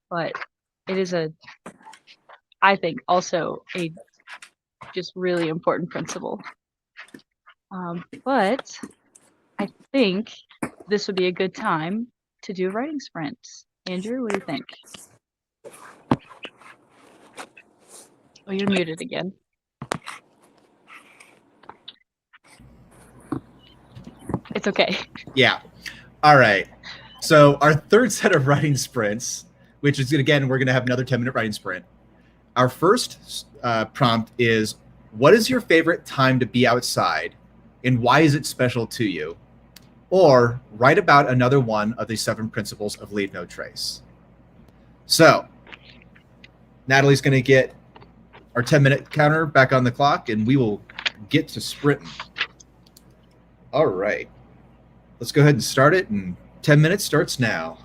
But it is I think, also a just really important principle. But I think this would be a good time to do a writing sprint. Andrew, what do you think? Oh, you're muted again. It's okay. Yeah. All right. So our third set of writing sprints, which is again, we're going to have another 10-minute writing sprint. Our first prompt is, what is your favorite time to be outside and why is it special to you? Or write about another one of the 7 principles of Leave No Trace. So Natalie's going to get our 10-minute counter back on the clock and we will get to sprinting. All right. Let's go ahead and start it, and 10 minutes starts now.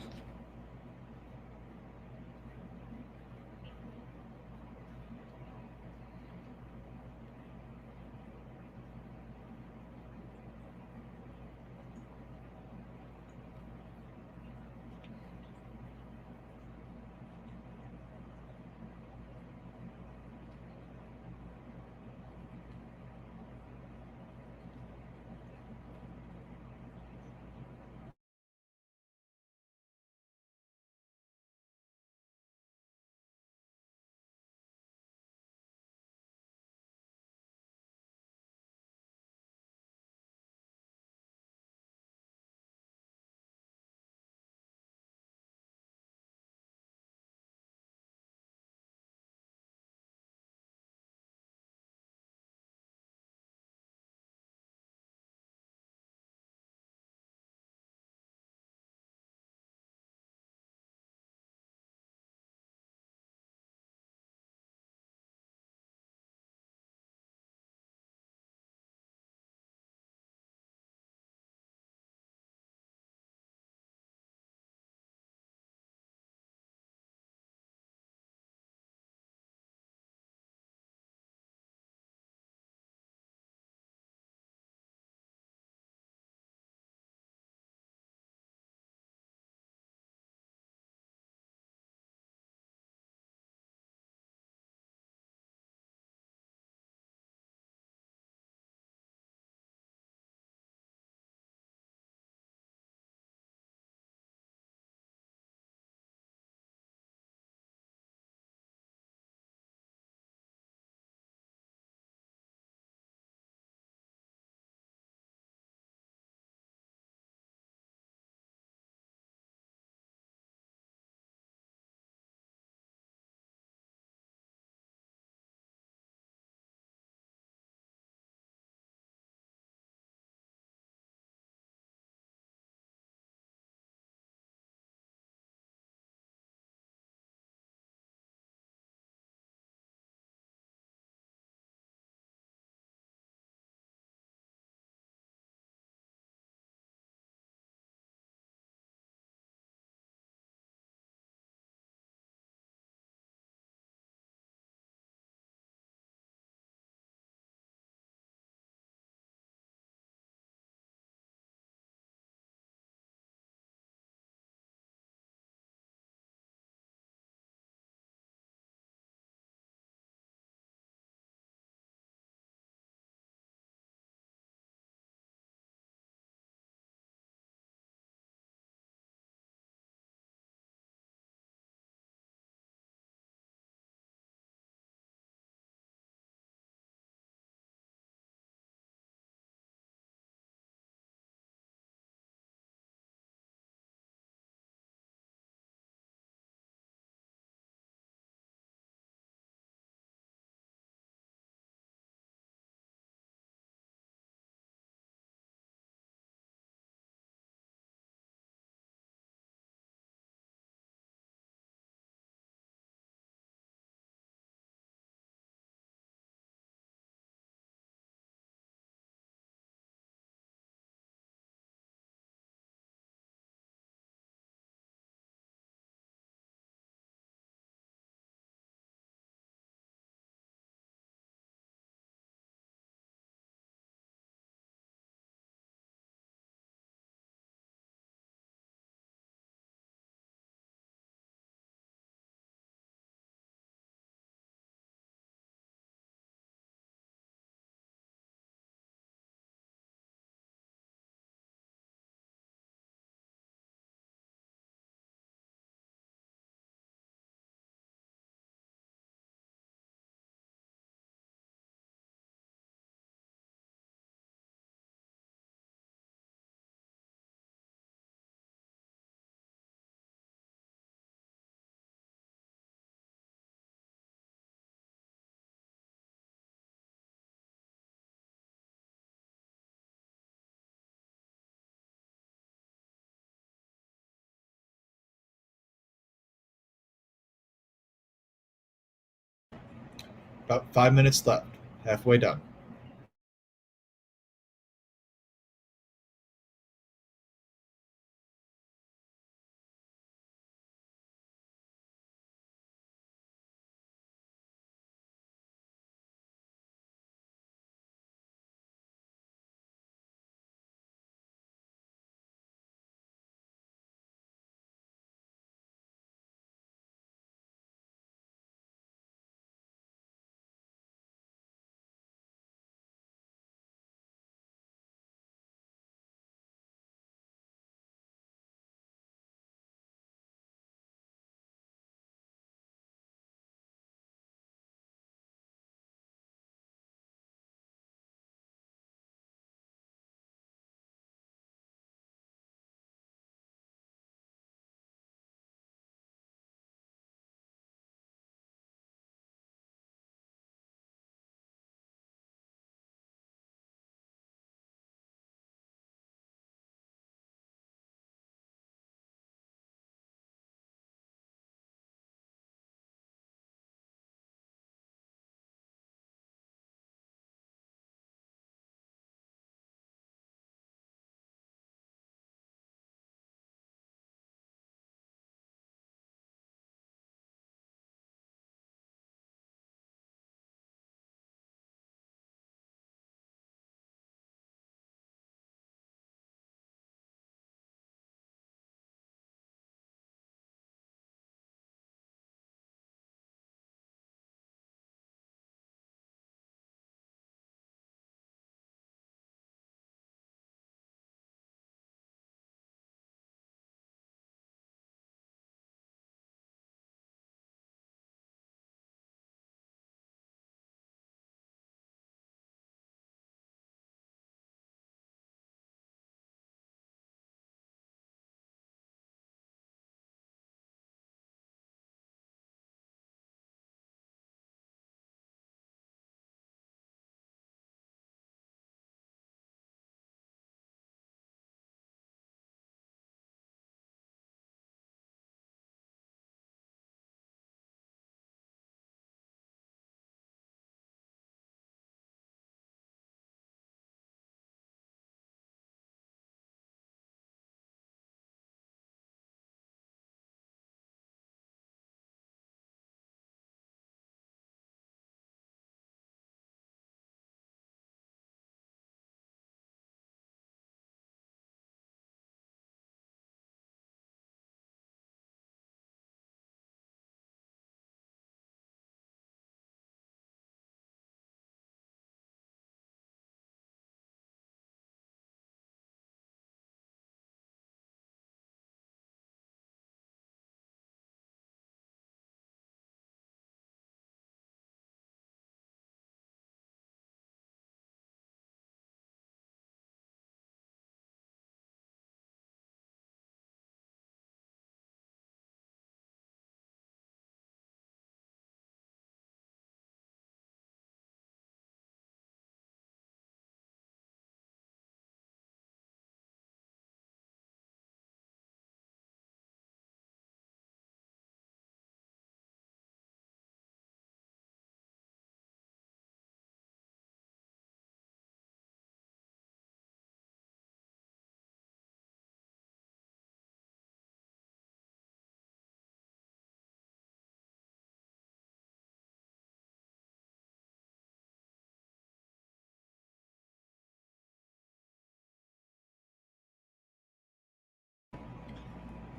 About 5 minutes left. Halfway done.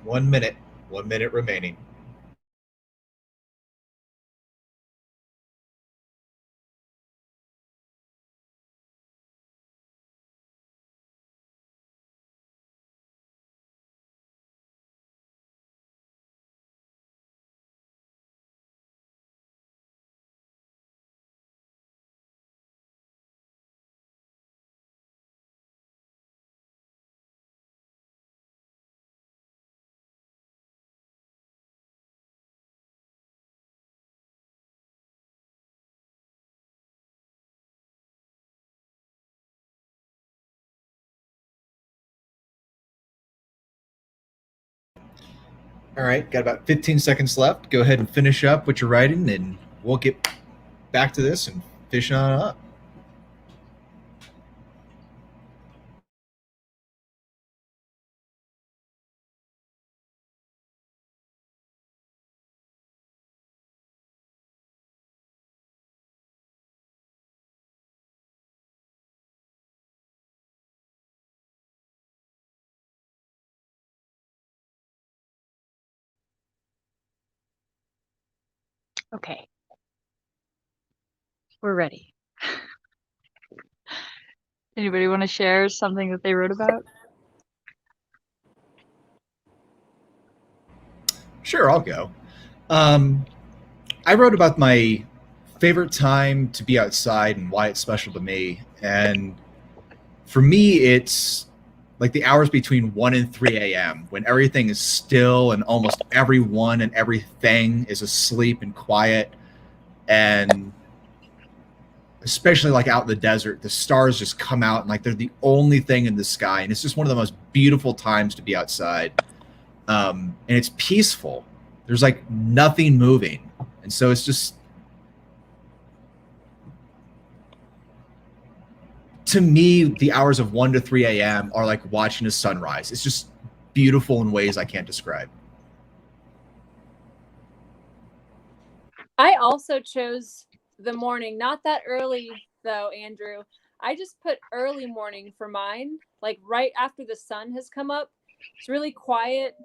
One minute. 1 minute remaining. All right, got about 15 seconds left. Go ahead and finish up what you're writing, and we'll get back to this and fishing on up. Okay. We're ready. Anybody want to share something that they wrote about? Sure, I'll go. I wrote about my favorite time to be outside and why it's special to me. And for me, it's like the hours between 1 and 3 a.m. when everything is still and almost everyone and everything is asleep and quiet. And especially like out in the desert, the stars just come out and like they're the only thing in the sky. And it's just one of the most beautiful times to be outside. And it's peaceful. There's like nothing moving. And so it's just, to me, the hours of 1 to 3 a.m. are like watching a sunrise. It's just beautiful in ways I can't describe. I also chose the morning, not that early though, Andrew. I just put early morning for mine, like right after the sun has come up. It's really quiet.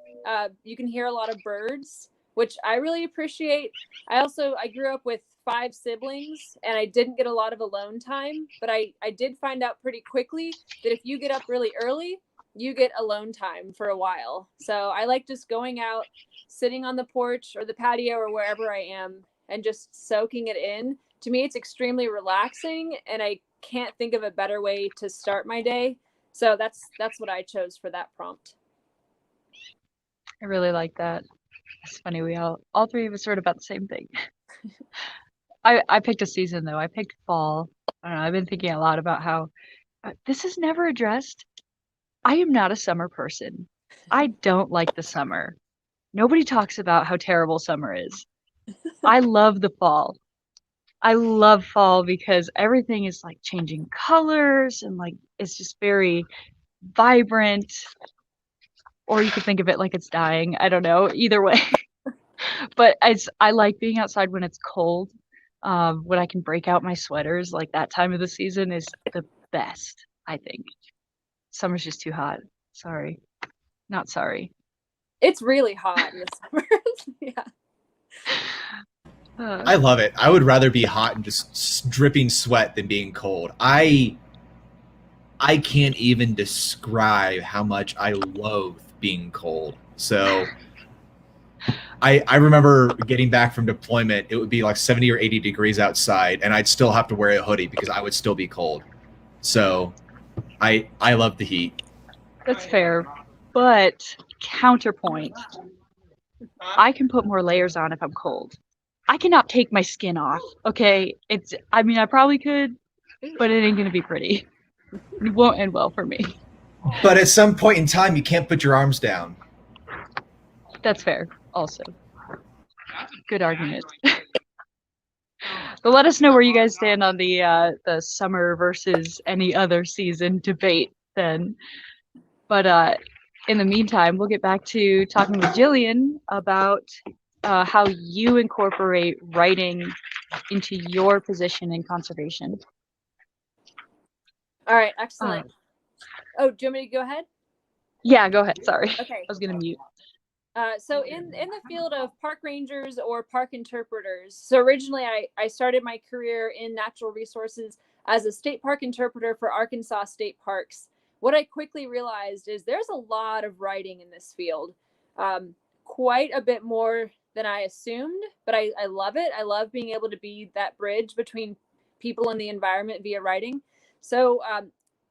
You can hear a lot of birds, which I really appreciate. I grew up with 5 siblings and I didn't get a lot of alone time, but I did find out pretty quickly that if you get up really early, you get alone time for a while. So I like just going out, sitting on the porch or the patio or wherever I am and just soaking it in. To me, it's extremely relaxing and I can't think of a better way to start my day. So that's what I chose for that prompt. I really like that. It's funny, we all three of us wrote about the same thing. I picked a season though. I picked fall. I don't know, I've been thinking a lot about how this is never addressed. I am not a summer person. I don't like the summer. Nobody talks about how terrible summer is. I love the fall. I love fall because everything is like changing colors and like it's just very vibrant. Or you could think of it like it's dying. I don't know. Either way. But I like being outside when it's cold. When I can break out my sweaters, like that time of the season is the best, I think. Summer's just too hot. Sorry. Not sorry. It's really hot in the summer. Yeah. I love it. I would rather be hot and just dripping sweat than being cold. I can't even describe how much I loathe being cold. So I remember getting back from deployment, it would be like 70 or 80 degrees outside, and I'd still have to wear a hoodie because I would still be cold. So I love the heat. That's fair. But counterpoint, I can put more layers on if I'm cold. I cannot take my skin off. Okay? I mean I probably could, but it ain't gonna be pretty. It won't end well for me. But at some point in time, you can't put your arms down. That's fair, also. Good argument. But let us know where you guys stand on the summer versus any other season debate then. But in the meantime, we'll get back to talking with Gillian about how you incorporate writing into your position in conservation. All right, excellent. Oh, do you want me to go ahead? Yeah, go ahead. Sorry. Okay. I was going to mute. So in the field of park rangers or park interpreters, so originally I started my career in natural resources as a state park interpreter for Arkansas state parks. What I quickly realized is there's a lot of writing in this field, quite a bit more than I assumed, but I love it. I love being able to be that bridge between people and the environment via writing. So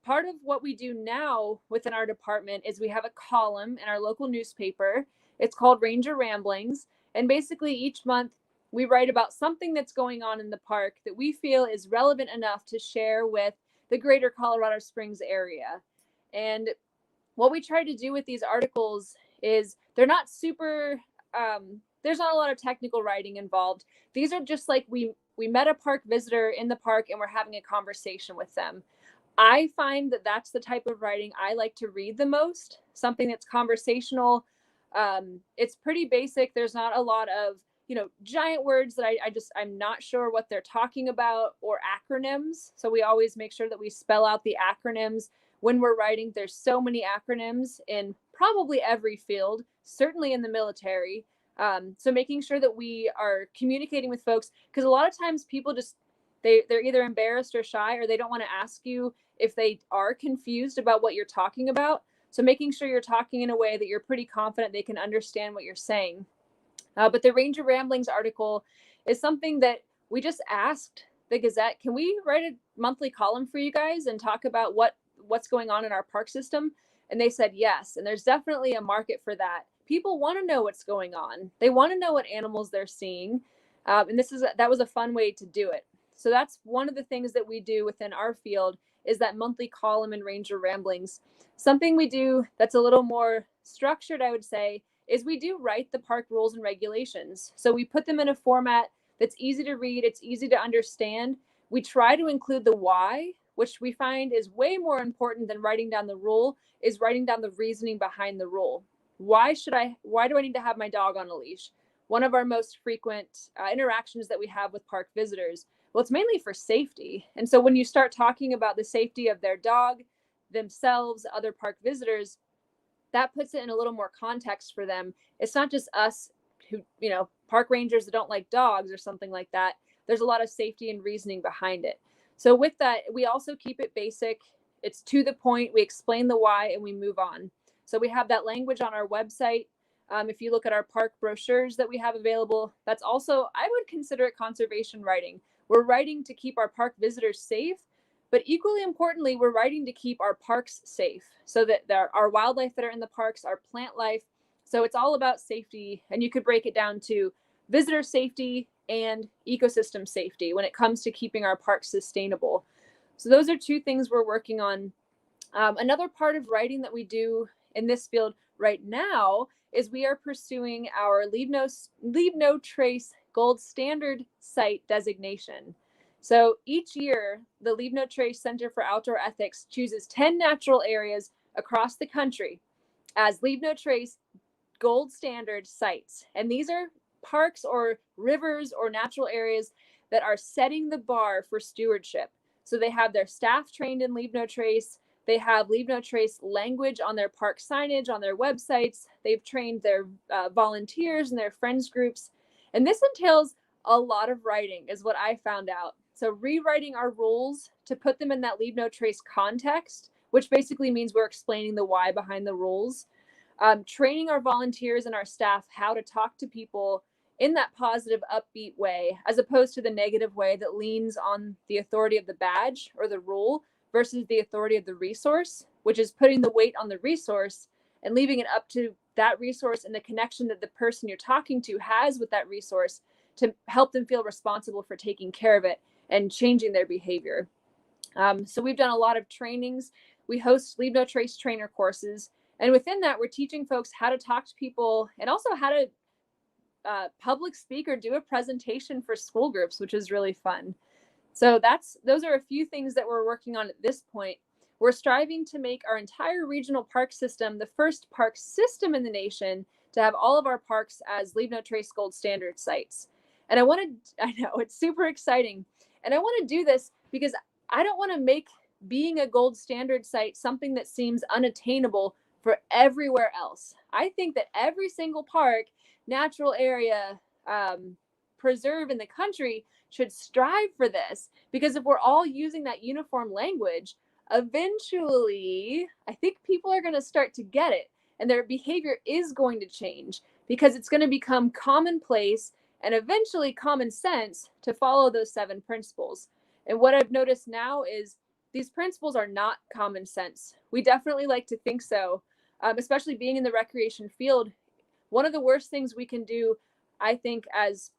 part of what we do now within our department is we have a column in our local newspaper. It's called Ranger Ramblings. And basically each month we write about something that's going on in the park that we feel is relevant enough to share with the greater Colorado Springs area. And what we try to do with these articles is they're not super there's not a lot of technical writing involved. These are just like we met a park visitor in the park and we're having a conversation with them. I find that that's the type of writing I like to read the most, something that's conversational. It's pretty basic. There's not a lot of, giant words that I'm not sure what they're talking about, or acronyms. So we always make sure that we spell out the acronyms when we're writing. There's so many acronyms in probably every field, certainly in the military. So making sure that we are communicating with folks, because a lot of times people just, they're either embarrassed or shy, or they don't want to ask you if they are confused about what you're talking about. So making sure you're talking in a way that you're pretty confident they can understand what you're saying. But the Ranger Ramblings article is something that we just asked the Gazette, can we write a monthly column for you guys and talk about what's going on in our park system? And they said yes. And there's definitely a market for that. People want to know what's going on. They want to know what animals they're seeing. And that was a fun way to do it. So that's one of the things that we do within our field, is that monthly column in Ranger Ramblings. Something we do that's a little more structured, I would say, is we do write the park rules and regulations. So we put them in a format that's easy to read, it's easy to understand. We try to include the why, which we find is way more important than writing down the rule, is writing down the reasoning behind the rule. Why do I need to have my dog on a leash? One of our most frequent interactions that we have with park visitors, well, it's mainly for safety. And so when you start talking about the safety of their dog, themselves, other park visitors, that puts it in a little more context for them. It's not just us who, park rangers that don't like dogs or something like that. There's a lot of safety and reasoning behind it. So with that, we also keep it basic. It's to the point. We explain the why and we move on. So we have that language on our website. If you look at our park brochures that we have available, that's also, I would consider it conservation writing. We're writing to keep our park visitors safe, but equally importantly, we're writing to keep our parks safe, so that our wildlife that are in the parks, our plant life. So it's all about safety. And you could break it down to visitor safety and ecosystem safety when it comes to keeping our parks sustainable. So those are two things we're working on. Another part of writing that we do in this field right now is we are pursuing our Leave No Trace Gold Standard Site designation. So each year, the Leave No Trace Center for Outdoor Ethics chooses 10 natural areas across the country as Leave No Trace Gold Standard sites. And these are parks or rivers or natural areas that are setting the bar for stewardship. So they have their staff trained in Leave No Trace. They have Leave No Trace language on their park signage, on their websites. They've trained their volunteers and their friends groups. And this entails a lot of writing, is what I found out. So rewriting our rules to put them in that Leave No Trace context, which basically means we're explaining the why behind the rules. Training our volunteers and our staff how to talk to people in that positive, upbeat way, as opposed to the negative way that leans on the authority of the badge or the rule versus the authority of the resource, which is putting the weight on the resource and leaving it up to that resource and the connection that the person you're talking to has with that resource to help them feel responsible for taking care of it and changing their behavior. So we've done a lot of trainings. We host Leave No Trace trainer courses. And within that, we're teaching folks how to talk to people and also how to public speak or do a presentation for school groups, which is really fun. So those are a few things that we're working on at this point. We're striving to make our entire regional park system the first park system in the nation to have all of our parks as Leave No Trace Gold Standard sites. And I know it's super exciting. And I want to do this because I don't want to make being a gold standard site something that seems unattainable for everywhere else. I think that every single park, natural area, preserve in the country should strive for this, because if we're all using that uniform language, eventually I think people are going to start to get it and their behavior is going to change, because it's going to become commonplace and eventually common sense to follow those 7 principles. And what I've noticed now is these principles are not common sense. We definitely like to think so, especially being in the recreation field. One of the worst things we can do, I think, as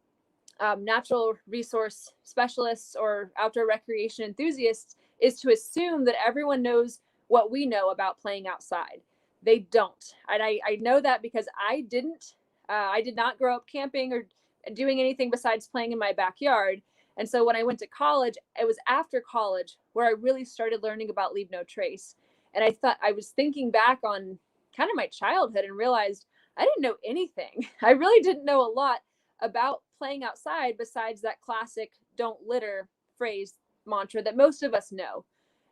natural resource specialists or outdoor recreation enthusiasts is to assume that everyone knows what we know about playing outside. They don't. And I know that because I didn't I did not grow up camping or doing anything besides playing in my backyard. And so when I went to college, it was after college where I really started learning about Leave No Trace. And I was thinking back on kind of my childhood and realized I didn't know anything. I really didn't know a lot about playing outside besides that classic "don't litter" phrase mantra that most of us know.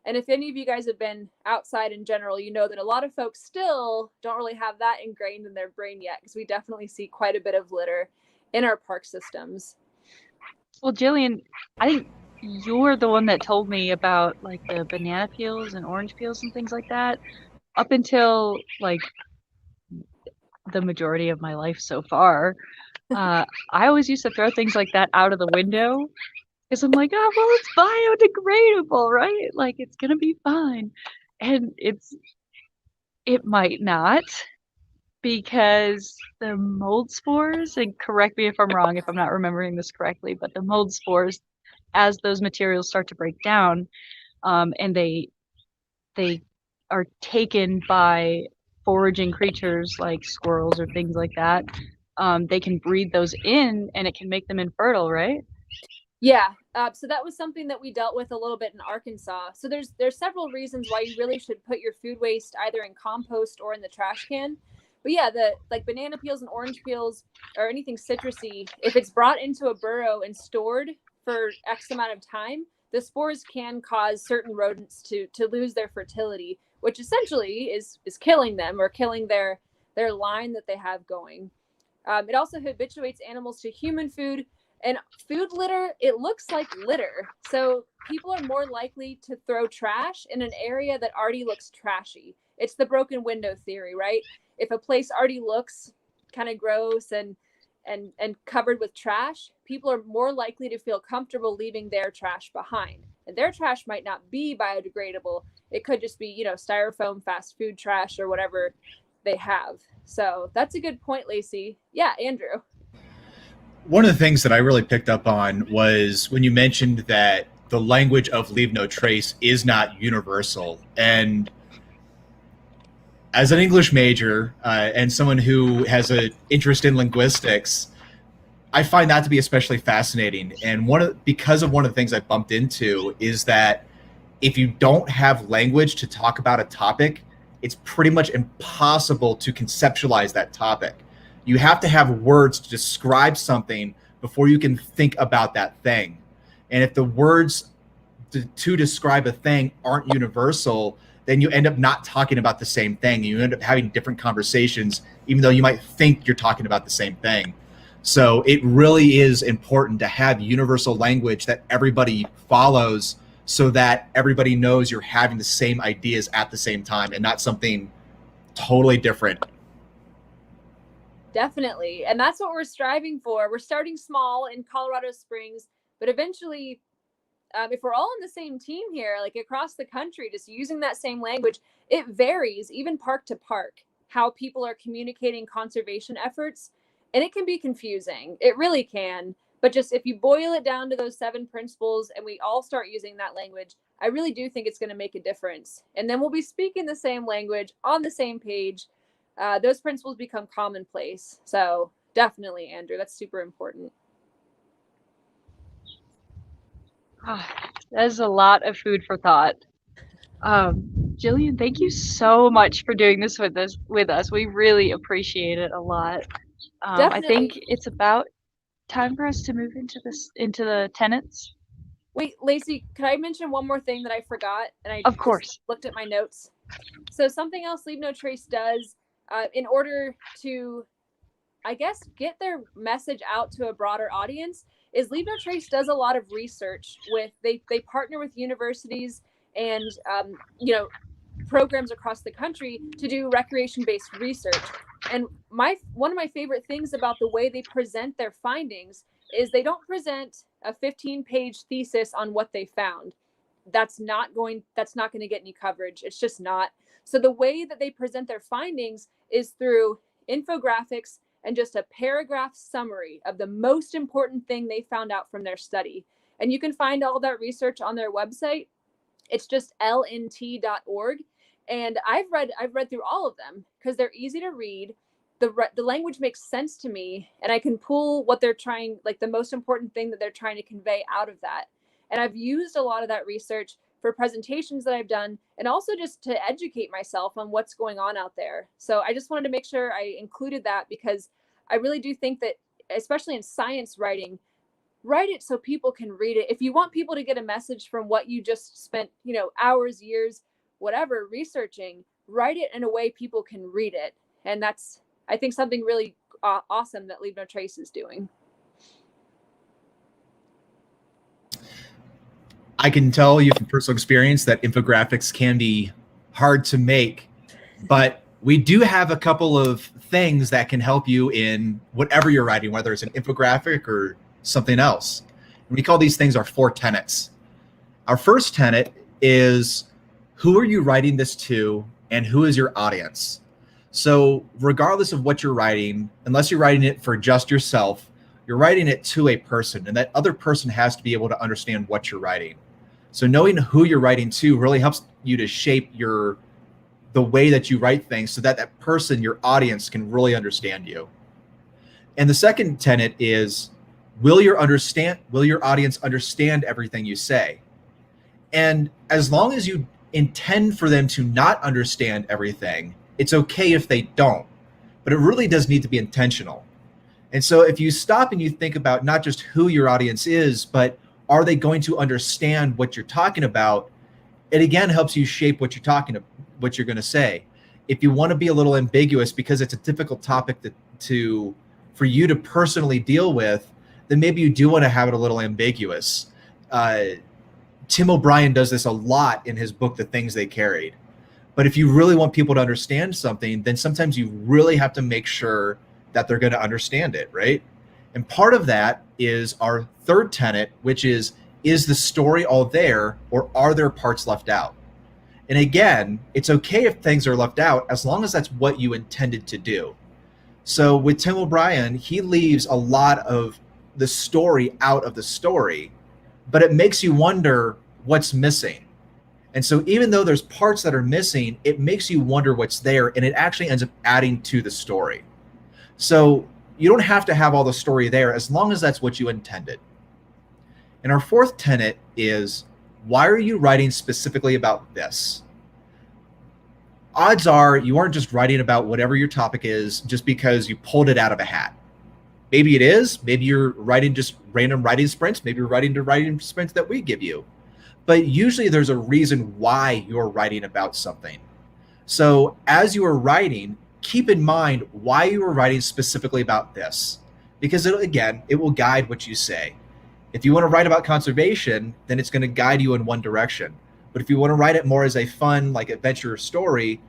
And if any of you guys have been outside in general, you know that a lot of folks still don't really have that ingrained in their brain yet, because we definitely see quite a bit of litter in our park systems. Well, Jillian, I think you're the one that told me about like the banana peels and orange peels and things like that. Up until like the majority of my life so far, I always used to throw things like that out of the window because I'm like, oh, well, it's biodegradable, right? Like it's gonna be fine. And it might not, because the mold spores, and correct me if I'm wrong if I'm not remembering this correctly, but the mold spores, as those materials start to break down, and they are taken by foraging creatures like squirrels or things like that, they can breed those in, and it can make them infertile, right? Yeah. So that was something that we dealt with a little bit in Arkansas. So there's several reasons why you really should put your food waste either in compost or in the trash can. But yeah, the like banana peels and orange peels or anything citrusy, if it's brought into a burrow and stored for X amount of time, the spores can cause certain rodents to lose their fertility, which essentially is killing them or killing their line that they have going. It also habituates animals to human food, and food litter, it looks like litter. So people are more likely to throw trash in an area that already looks trashy. It's the broken window theory, right? If a place already looks kind of gross and covered with trash, people are more likely to feel comfortable leaving their trash behind. And their trash might not be biodegradable. It could just be, styrofoam, fast food trash, or whatever they have. So that's a good point, Lacey. Yeah, Andrew. One of the things that I really picked up on was when you mentioned that the language of Leave No Trace is not universal. And as an English major and someone who has an interest in linguistics, I find that to be especially fascinating. And because of one of the things I bumped into is that if you don't have language to talk about a topic, it's pretty much impossible to conceptualize that topic. You have to have words to describe something before you can think about that thing. And if the words to describe a thing aren't universal, then you end up not talking about the same thing. You end up having different conversations, even though you might think you're talking about the same thing. So it really is important to have universal language that everybody follows, so that everybody knows you're having the same ideas at the same time and not something totally different. Definitely. And that's what we're striving for. We're starting small in Colorado Springs, but eventually, if we're all on the same team here, like across the country, just using that same language, it varies even park to park, how people are communicating conservation efforts. And it can be confusing. It really can. But just if you boil it down to those 7 principles and we all start using that language, I really do think it's going to make a difference. And then we'll be speaking the same language on the same page. Those principles become commonplace. So definitely, Andrew, that's super important. That is a lot of food for thought. Jillian, thank you so much for doing this with us. We really appreciate it a lot. I think it's about time for us to move into the tenets. Wait, Lacey, could I mention one more thing that I forgot? And I of course looked at my notes. So something else Leave No Trace does in order to, I guess, get their message out to a broader audience is Leave No Trace does a lot of research with, they partner with universities and, programs across the country to do recreation-based research. And one of my favorite things about the way they present their findings is they don't present a 15-page thesis on what they found. That's not going to get any coverage. It's just not. So the way that they present their findings is through infographics and just a paragraph summary of the most important thing they found out from their study. And you can find all that research on their website. It's just lnt.org. And I've read through all of them because they're easy to read. the language makes sense to me, and I can pull what they're trying, like the most important thing that they're trying to convey out of that. And I've used a lot of that research for presentations that I've done, and also just to educate myself on what's going on out there. So I just wanted to make sure I included that, because I really do think that, especially in science writing, write it so people can read it. If you want people to get a message from what you just spent, hours, years, whatever, researching, write it in a way people can read it. And that's, I think, something really awesome that Leave No Trace is doing. I can tell you from personal experience that infographics can be hard to make, but we do have a couple of things that can help you in whatever you're writing, whether it's an infographic or something else. And we call these things our 4 tenets. Our first tenet is, who are you writing this to and who is your audience? So regardless of what you're writing, unless you're writing it for just yourself, you're writing it to a person, and that other person has to be able to understand what you're writing. So knowing who you're writing to really helps you to shape the way that you write things, so that that person, your audience, can really understand you. And the second tenet is, will your audience understand everything you say? And as long as you intend for them to not understand everything, it's okay if they don't, but it really does need to be intentional. And so if you stop and you think about not just who your audience is, but are they going to understand what you're talking about, it again helps you shape what you're going to say. If you want to be a little ambiguous because it's a difficult topic for you to personally deal with, then maybe you do want to have it a little ambiguous. Tim O'Brien does this a lot in his book, The Things They Carried. But if you really want people to understand something, then sometimes you really have to make sure that they're going to understand it, right? And part of that is our third tenet, which is the story all there, or are there parts left out? And again, it's okay if things are left out as long as that's what you intended to do. So with Tim O'Brien, he leaves a lot of the story out of the story, but it makes you wonder what's missing. And so even though there's parts that are missing, it makes you wonder what's there, and it actually ends up adding to the story. So you don't have to have all the story there as long as that's what you intended. And our fourth tenet is, why are you writing specifically about this? Odds are you aren't just writing about whatever your topic is just because you pulled it out of a hat. Maybe it is. Maybe you're writing just random writing sprints. Maybe you're writing the writing sprints that we give you. But usually there's a reason why you're writing about something. So as you are writing, keep in mind why you are writing specifically about this, because it will guide what you say. If you want to write about conservation, then it's going to guide you in one direction. But if you want to write it more as a fun, like adventure story,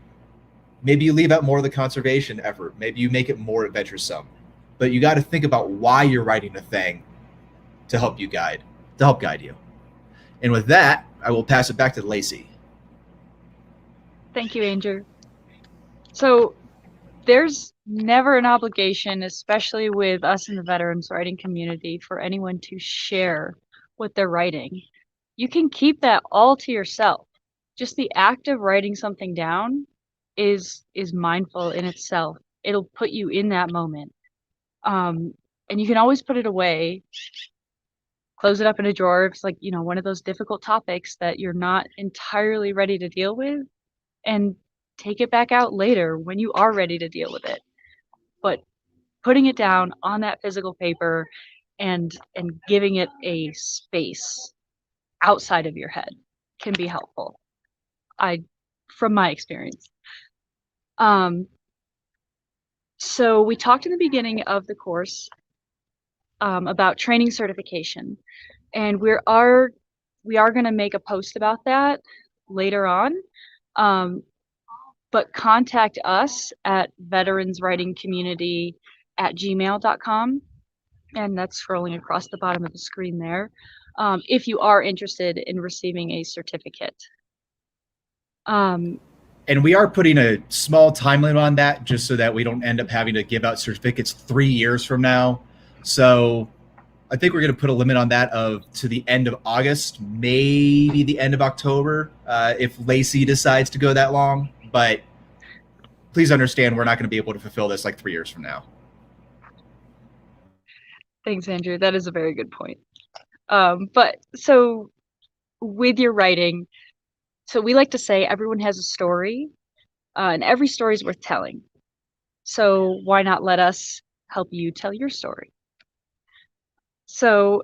maybe you leave out more of the conservation effort. Maybe you make it more adventuresome. But you got to think about why you're writing a thing to help guide you. And with that, I will pass it back to Lacey. Thank you, Andrew. So there's never an obligation, especially with us in the veterans writing community, for anyone to share what they're writing. You can keep that all to yourself. Just the act of writing something down is mindful in itself. It'll put you in that moment. And you can always put it away, close it up in a drawer if it's like, one of those difficult topics that you're not entirely ready to deal with, and take it back out later when you are ready to deal with it. But putting it down on that physical paper and giving it a space outside of your head can be helpful. From my experience. So we talked in the beginning of the course about training certification, and we are going to make a post about that later on. But contact us at veteranswritingcommunity@gmail.com, and that's scrolling across the bottom of the screen there, if you are interested in receiving a certificate. And we are putting a small time limit on that, just so that we don't end up having to give out certificates 3 years from now. So I think we're going to put a limit on that to the end of August, maybe the end of October, if Lacey decides to go that long. But please understand we're not going to be able to fulfill this like 3 years from now. Thanks, Andrew. That is a very good point. But so with your writing, so we like to say everyone has a story, and every story is worth telling. So why not let us help you tell your story? So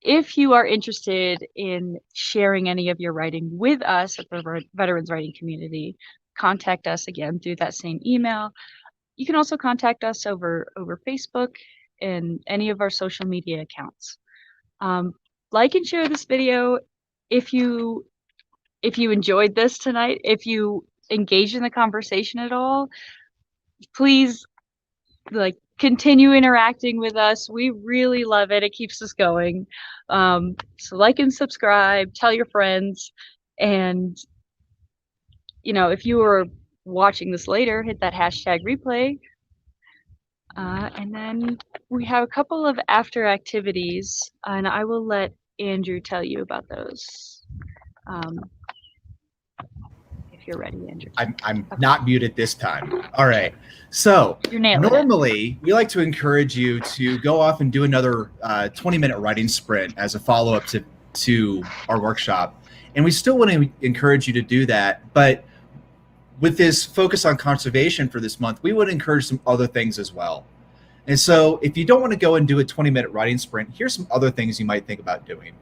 if you are interested in sharing any of your writing with us at the Veterans Writing Community, contact us again through that same email. You can also contact us over Facebook and any of our social media accounts. Like and share this video if you enjoyed this tonight. If you engage in the conversation at all, please continue interacting with us. We really love it. It keeps us going. So like and subscribe, tell your friends, and if you are watching this later, hit that hashtag replay. And then we have a couple of after activities, and I will let Andrew tell you about those. If you're ready, Andrew. I'm not muted this time. All right. So normally we like to encourage you to go off and do another 20-minute writing sprint as a follow-up to our workshop. And we still want to encourage you to do that. But with this focus on conservation for this month, we would encourage some other things as well. And so if you don't want to go and do a 20-minute writing sprint, here's some other things you might think about doing.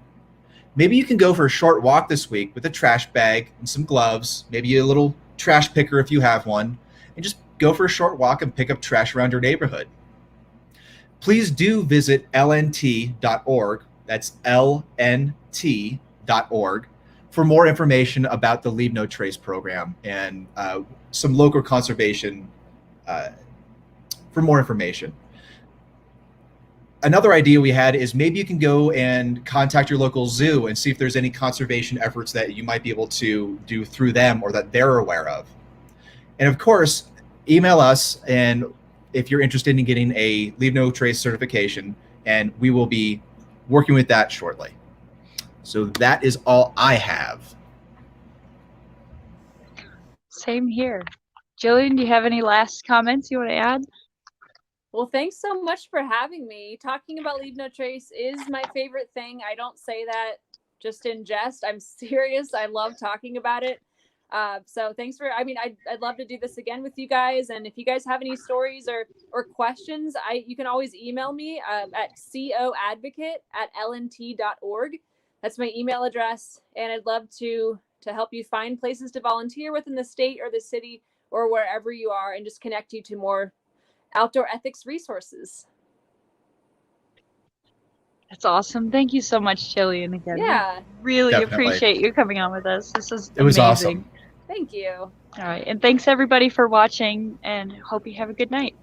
Maybe you can go for a short walk this week with a trash bag and some gloves, maybe a little trash picker if you have one, and just go for a short walk and pick up trash around your neighborhood. Please do visit lnt.org, that's lnt.org, for more information about the Leave No Trace program and some local conservation for more information. Another idea we had is maybe you can go and contact your local zoo and see if there's any conservation efforts that you might be able to do through them or that they're aware of. And of course, email us and if you're interested in getting a Leave No Trace certification, and we will be working with that shortly. So that is all I have. Same here. Gillian, do you have any last comments you want to add? Well, thanks so much for having me. Talking about Leave No Trace is my favorite thing. I don't say that just in jest. I'm serious. I love talking about it. So thanks for, I'd love to do this again with you guys. And if you guys have any stories or questions, you can always email me at coadvocate@lnt.org. That's my email address. And I'd love to help you find places to volunteer within the state or the city or wherever you are and just connect you to more outdoor ethics resources. That's awesome. Thank you so much, Gillian, again. Yeah. Really Definitely. appreciate you coming on with us. This is amazing. It was awesome. Thank you. All right. And thanks everybody for watching, and hope you have a good night.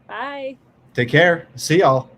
Bye. Take care. See y'all.